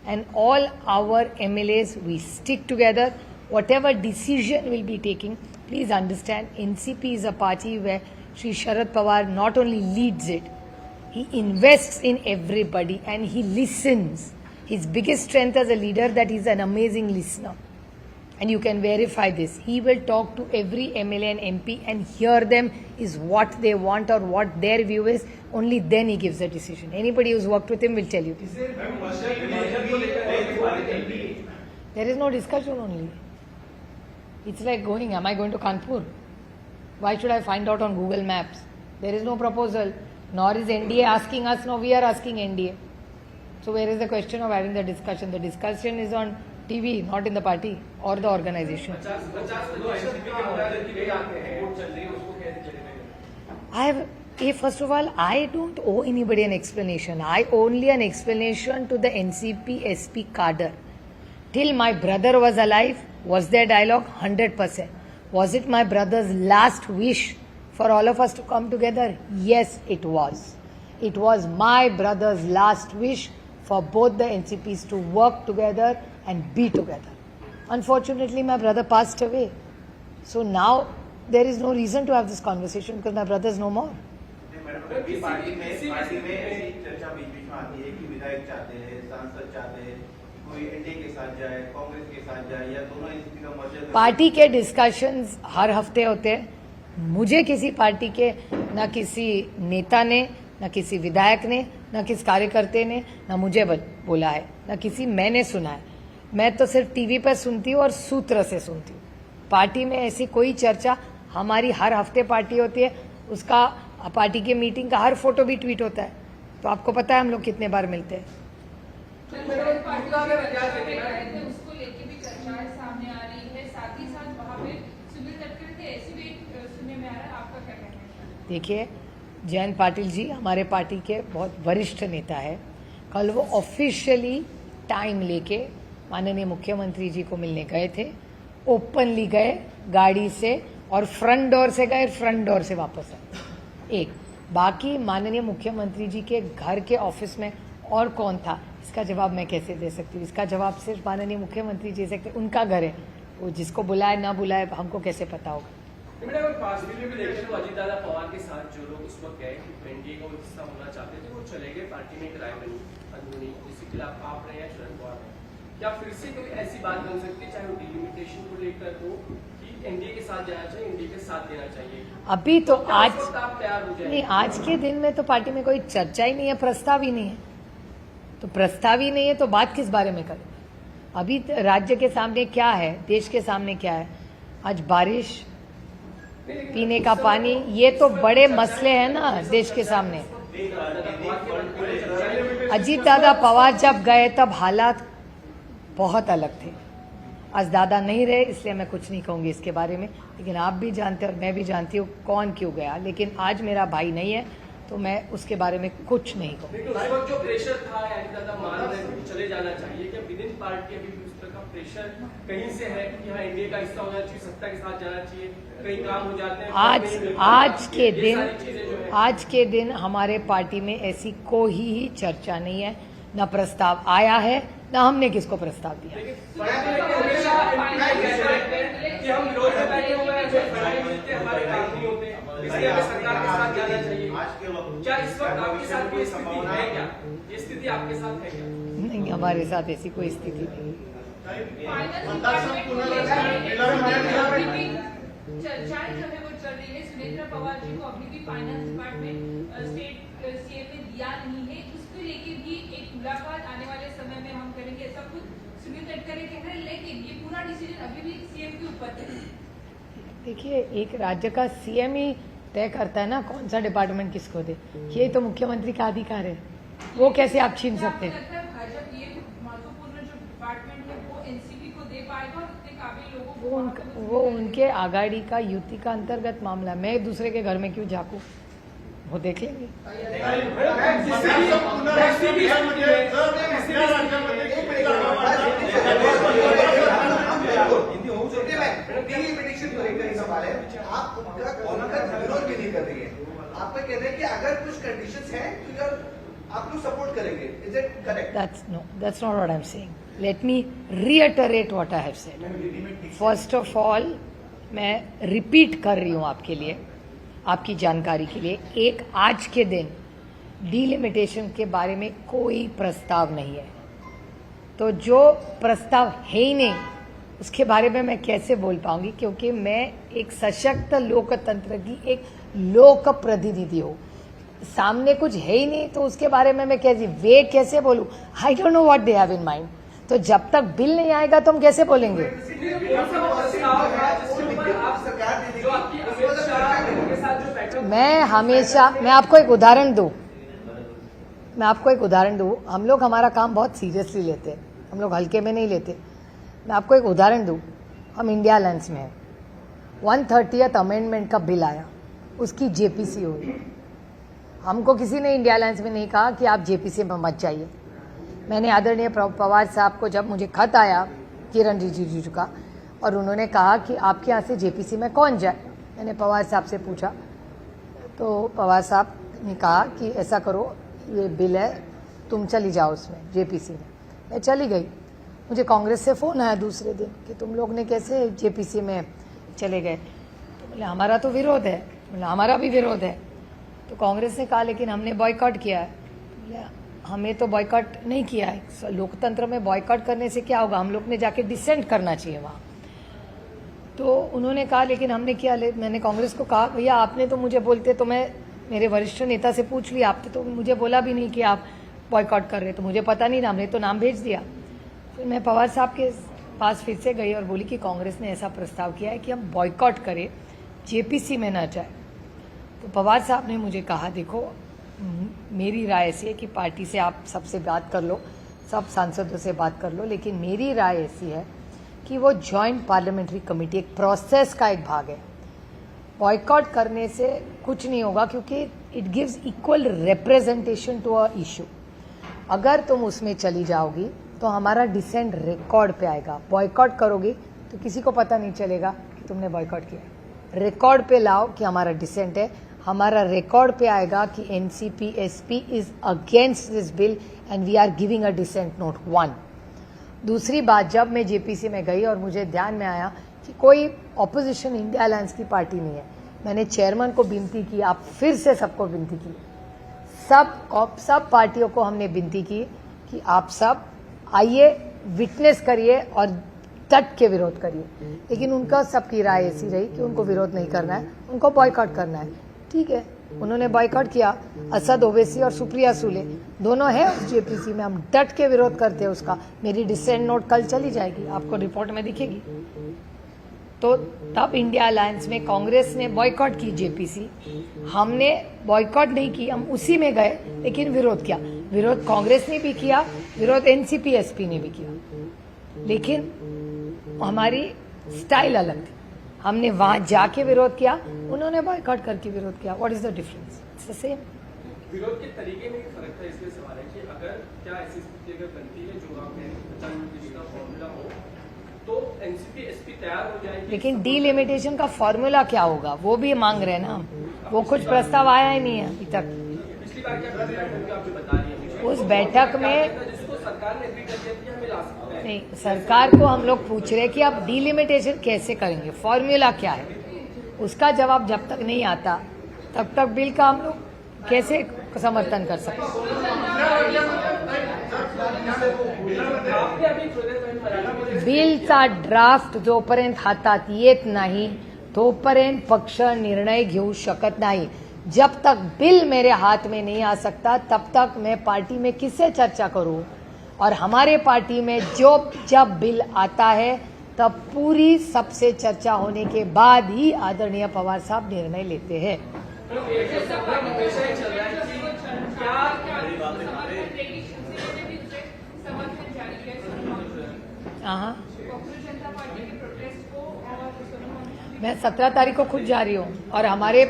and all our MLAs, we stick together. Whatever decision we'll be taking, please understand, NCP is a party where Shri Sharad Pawar not only leads it, he invests in everybody and he listens. His biggest strength as a leader that he's an amazing listener. And you can verify this. He will talk to every MLA and MP and hear them is what they want or what their view is. Only then he gives a decision. Anybody who's worked with him will tell you. There is no discussion only. It's like going, am I going to Kanpur? Why should I find out on Google Maps? There is no proposal. Nor is NDA asking us, nor we are asking NDA. So where is the question of having the discussion? The discussion is on TV, not in the party or the organization. First of all, I don't owe anybody an explanation. I only an explanation to the NCP SP cadre. Till my brother was alive, was there dialogue? 100%. Was it my brother's last wish for all of us to come together? Yes, it was. It was my brother's last wish for both the NCPs to work together and be together. Unfortunately, my brother passed away. So now there is no reason to have this conversation because my brother is no more. Party में ऐसी चर्चा beach में आती है कि विधायक चाहते हैं, सांसद चाहते हैं, कोई एनडीए के साथ जाए, कांग्रेस के साथ जाए या दोनों एनसीपी का मर्जर. पार्टी के डिस्कशंस हर हफ्ते होते हैं. मुझे किसी पार्टी के ना किसी नेता ने, ना किसी विधायक ने, ना किसी कार्यकर्ता ने, ना मुझे बोला है, ना किसी मैंने सुना है. मैं तो सिर्फ टीवी पर सुनती हूँ और सूत्र से सुनती हूँ. पार्टी में ऐसी कोई चर्चा, हमारी हर हफ्ते पार्टी होती है, उसका पार्टी की मीटिंग का हर फोटो भी ट्वीट होता है. तो आपको पता है हम लोग कितने बार मिलते हैं. उसको लेके भी चर्चाएं सामने आ रही है. साथ ही साथ वहाँ पे सुनील तटकरे थे, ऐसे भी सुनने में आ रहा है. आपका क्या कहना है? देखिए, जयंत पाटिल जी हमारे पार्टी के बहुत वरिष्ठ नेता है. कल वो ऑफिशियली टाइम लेके माननीय मुख्यमंत्री जी को मिलने गए थे. ओपनली गए गाड़ी से और फ्रंट डोर से गए, फ्रंट डोर से वापस आए. एक बाकी माननीय मुख्यमंत्री जी के घर के ऑफिस में और कौन था, इसका जवाब मैं कैसे दे सकती हूँ? इसका जवाब सिर्फ माननीय मुख्यमंत्री जी सकते. उनका घर है, वो जिसको बुलाए ना बुलाए हमको कैसे पता होगा? मैंने अगर पास वीडियो भी देखे तो अजीत दादा पवार के साथ जो लोग उस वक्त गए एनडीए का वो हिस्सा होना चाहते थे वो चले गए, पार्टी में एक राय बनी अंदरूनी जिसके खिलाफ आप रहे हैं शरद पवार रहे। क्या फिर से कोई ऐसी बात बन सकती है, चाहे वो डिलिमिटेशन को लेकर हो कि एनडीए के साथ जाना चाहिए, एनडीए के साथ देना चाहिए? अभी तो क्या आज उस वक्त आप तैयार हो जाए? नहीं, आज के दिन में तो पार्टी में कोई चर्चा ही नहीं है, प्रस्ताव ही नहीं है। तो प्रस्ताव ही नहीं है तो बात किस बारे में करें? अभी राज्य के सामने क्या है, देश के सामने क्या है? आज बारिश, पीने का पानी, ये तो बड़े मसले हैं ना देश के सामने। अजीत दादा पवार जब गए तब हालात बहुत अलग थे। आज दादा नहीं रहे इसलिए मैं कुछ नहीं कहूंगी इसके बारे में, लेकिन आप भी जानते हैं और मैं भी जानती हूँ कौन क्यों गया। लेकिन आज मेरा भाई नहीं है तो मैं उसके बारे में कुछ नहीं कहूँगी। लेकिन उस वक्त जो प्रेशर था अजीत दादा मान रहे थे कि चले जाना चाहिए, क्या विद इन पार्टी अभी भी उस तरह का प्रेशर कहीं से है कि हाँ एनडीए का हिस्सा होना चाहिए, सत्ता के साथ जाना चाहिए, कई काम हो जाते हैं? आज के दिन हमारे पार्टी में ऐसी कोई ही चर्चा नहीं है, न प्रस्ताव आया है, न हमने किसको प्रस्ताव दिया। कि हम विरोध में बैठे हुए हैं, जो फैसले मिलते हैं हमारे काम नहीं होते, इसलिए हमें सरकार के साथ जाना चाहिए। आज के वक्त क्या इस वक्त आपके साथ कोई स्थिति है क्या? ये स्थिति आपके साथ है क्या? नहीं, हमारे साथ ऐसी कोई स्थिति नहीं। चर्चाएं जो है वो चल रही है, सुनेत्रा पवार जी को अभी भी फाइनेंस डिपार्टमेंट स्टेट सीएम ने दिया नहीं है, उसको लेके भी एक मुलाकात आने वाले समय में हम करेंगे, ऐसा कुछ सुनील गडकरी कह रहे हैं। लेकिन ये पूरा डिसीजन अभी भी सीएम के ऊपर है। देखिए, एक राज्य का सीएम ही तय करता है ना कौन सा डिपार्टमेंट किसको दे। ये तो मुख्यमंत्री का अधिकार है, वो कैसे आप छीन सकते हैं? भाजपा ये महत्वपूर्ण जो डिपार्टमेंट है वो एनसीपी को दे पाएगा और उतने काबिल लोगों को वो उनके आघाड़ी का युति का अंतर्गत मामला है। मैं दूसरे के घर में क्यों झांकू, वो देख लेंगे। डिलिमिटेशन को लेकर सवाल है, आप उनका विरोध भी नहीं कर रही है, आपका कहना है कि अगर कुछ कंडीशंस हैं तो आप लोग सपोर्ट करेंगे, is it correct? That's not what I'm saying. Let me reiterate what I have said. First of all, मैं रिपीट कर रही हूँ आपके लिए, आपकी जानकारी के लिए, एक आज के दिन डिलिमिटेशन के बारे में कोई प्रस्ताव नहीं है। तो जो प्रस्ताव है ही नहीं उसके बारे में मैं कैसे बोल पाऊंगी, क्योंकि मैं एक सशक्त लोकतंत्र की एक लोक प्रतिनिधि हूँ। सामने कुछ है ही नहीं तो उसके बारे में मैं कैसे बोलूं? I don't know what they have in mind. तो जब तक बिल नहीं आएगा तो हम कैसे बोलेंगे? मैं आपको एक उदाहरण दूं, हम लोग हमारा काम बहुत सीरियसली लेते हैं, हम लोग हल्के में नहीं लेते। मैं आपको एक उदाहरण दूं, हम इंडिया अलायंस में हैं, 130th अमेंडमेंट का बिल आया, उसकी जेपीसी हुई। हमको किसी ने इंडिया अलायंस में नहीं कहा कि आप जेपीसी में मत जाइए। मैंने आदरणीय पवार साहब को, जब मुझे खत आया किरण रिजिजू का और उन्होंने कहा कि आपके यहाँ से जेपीसी में कौन जाए, मैंने पवार साहब से पूछा तो पवार साहब ने कहा कि ऐसा करो, ये बिल है, तुम चली जाओ उसमें जेपीसी में। मैं चली गई। मुझे कांग्रेस से फ़ोन आया दूसरे दिन कि तुम लोग ने कैसे जेपीसी में चले गए। तो बोले हमारा तो विरोध है। बोले हमारा भी विरोध है। तो कांग्रेस ने कहा लेकिन हमने बॉयकॉट किया है। बोले हमें तो बॉयकॉट नहीं किया है, लोकतंत्र में बॉयकॉट करने से क्या होगा, हम लोग ने जाके डिसेंट करना चाहिए वहाँ। तो उन्होंने कहा लेकिन हमने किया। मैंने कांग्रेस को कहा भैया आपने तो मुझे बोलते तो मैं मेरे वरिष्ठ नेता से पूछ लिया, आपने तो मुझे बोला भी नहीं कि आप बॉयकॉट कर रहे, तो मुझे पता नहीं ना, हमने तो नाम भेज दिया। फिर मैं पवार साहब के पास फिर से गई और बोली कि कांग्रेस ने ऐसा प्रस्ताव किया है कि हम बॉयकॉट करें, जेपीसी में ना जाए। तो पवार साहब ने मुझे कहा देखो मेरी राय ऐसी है कि पार्टी से आप सबसे बात कर लो, सब सांसदों से बात कर लो, लेकिन मेरी राय ऐसी है कि वो जॉइंट पार्लियामेंट्री कमेटी एक प्रोसेस का एक भाग है। बॉयकॉट करने से कुछ नहीं होगा क्योंकि it gives equal representation to a issue. अगर तुम उसमें चली जाओगी तो हमारा डिसेंट रिकॉर्ड पे आएगा। बॉयकॉट करोगी तो किसी को पता नहीं चलेगा कि तुमने बॉयकॉट किया। रिकॉर्ड पे लाओ कि हमारा डिसेंट है, हमारा रिकॉर्ड पे आएगा कि NCP SP is against this bill and we are giving a dissent note 1। दूसरी बात, जब मैं जेपीसी में गई और मुझे ध्यान में आया कि कोई ऑपोजिशन इंडिया अलायंस की पार्टी नहीं है। मैंने चेयरमैन को विनती की, आप फिर से सबको विनती की, सब पार्टियों को हमने विनती की कि आप सब आइए, विटनेस करिए और डट के विरोध करिए। लेकिन उनका सबकी राय ऐसी रही कि उनको विरोध नहीं करना है, उनको बॉयकॉट करना है। ठीक है, उन्होंने बॉयकॉट किया। असद ओवैसी और सुप्रिया सुले दोनों हैं उस जेपीसी में, हम डट के विरोध करते हैं उसका। मेरी डिसेंट नोट कल चली जाएगी, आपको रिपोर्ट में दिखेगी। तो तब इंडिया अलायंस में कांग्रेस ने बॉयकॉट की जेपीसी, हमने बॉयकॉट नहीं की, हम उसी में गए लेकिन विरोध किया। विरोध कांग्रेस ने भी किया, विरोध एनसीपी एसपी ने भी किया, लेकिन हमारी स्टाइल अलग थी। हमने वहां जाके विरोध किया, उन्होंने बॉयकॉट करके विरोध किया। What is the difference? It's the same. विरोध के तरीके में फर्क था, इसलिए सवाल है कि अगर क्या ऐसी स्थिति अगर बनती है जो आप कह रहे हैं का फॉर्मूला हो तो एनसीपी एसपी तैयार हो जाएगी। लेकिन डीलिमिटेशन का फॉर्मूला क्या होगा वो भी मांग रहे हैं ना हम, वो कुछ प्रस्ताव आया ही नहीं है अभी तक। पिछली बार क्या बैठक आपने बता रही है, उस बैठक में जिसको सरकार ने एग्री कर दिया कि हमें ला सकते हैं। नहीं, सरकार को हम लोग पूछ रहे हैं कि आप डीलिमिटेशन कैसे करेंगे, फॉर्मूला क्या है, उसका जवाब जब तक नहीं आता तब तक बिल का हम लोग कैसे समर्थन कर सकते हैं। आपने अभी मराठा बिलचा ड्राफ्ट जोपर्यंत हातात येत नाही तोपर्यंत पक्ष निर्णय घेऊ शकत नाही। जब तक बिल मेरे हाथ में नहीं आ सकता तब तक मैं पार्टी में किससे चर्चा करूं? और हमारे पार्टी में जब बिल आता है तब पूरी सबसे चर्चा होने के बाद ही आदरणीय पवार साहब निर्णय लेते हैं। हाँ, मैं 17 तारीख को खुद जा रही हूँ और हमारे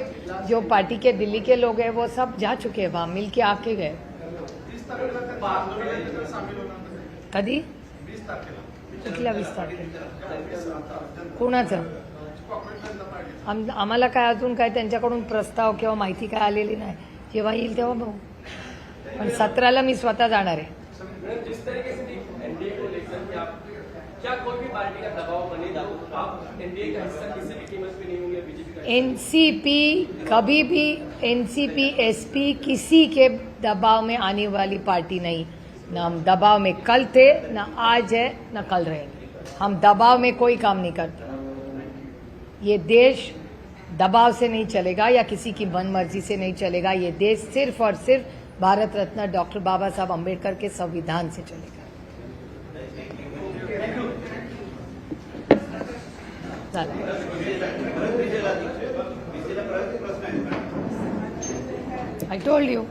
जो पार्टी के दिल्ली के लोग हैं वो सब जा चुके हैं, वहाँ मिल के आके गए। कधी? कुठल्या 20 तारखेला? कोणाचं? आम्हाला काय अजून काय त्यांच्याकडून प्रस्ताव किंवा माहिती काय आलेली नाही, जेव्हा येईल तेव्हा बघू। पण 17ला मी स्वतः जाणार आहे। जिस तरीके से एनडीए को लेकर के आप क्या कोई भी पार्टी का दबाव बने तो आप एनडीए का हिस्सा किसी भी कीमत पे नहीं होंगे? बीजेपी का एनसीपी कभी भी, एनसीपी एसपी किसी के दबाव में आने वाली पार्टी नहीं। ना हम दबाव में कल थे, ना आज है, ना कल रहेंगे। हम दबाव में कोई काम नहीं करते। ये देश दबाव से नहीं चलेगा या किसी की मनमर्जी से नहीं चलेगा। ये देश सिर्फ और सिर्फ भारत रत्न डॉक्टर बाबा साहब अम्बेडकर के संविधान से चलेगा। I told you.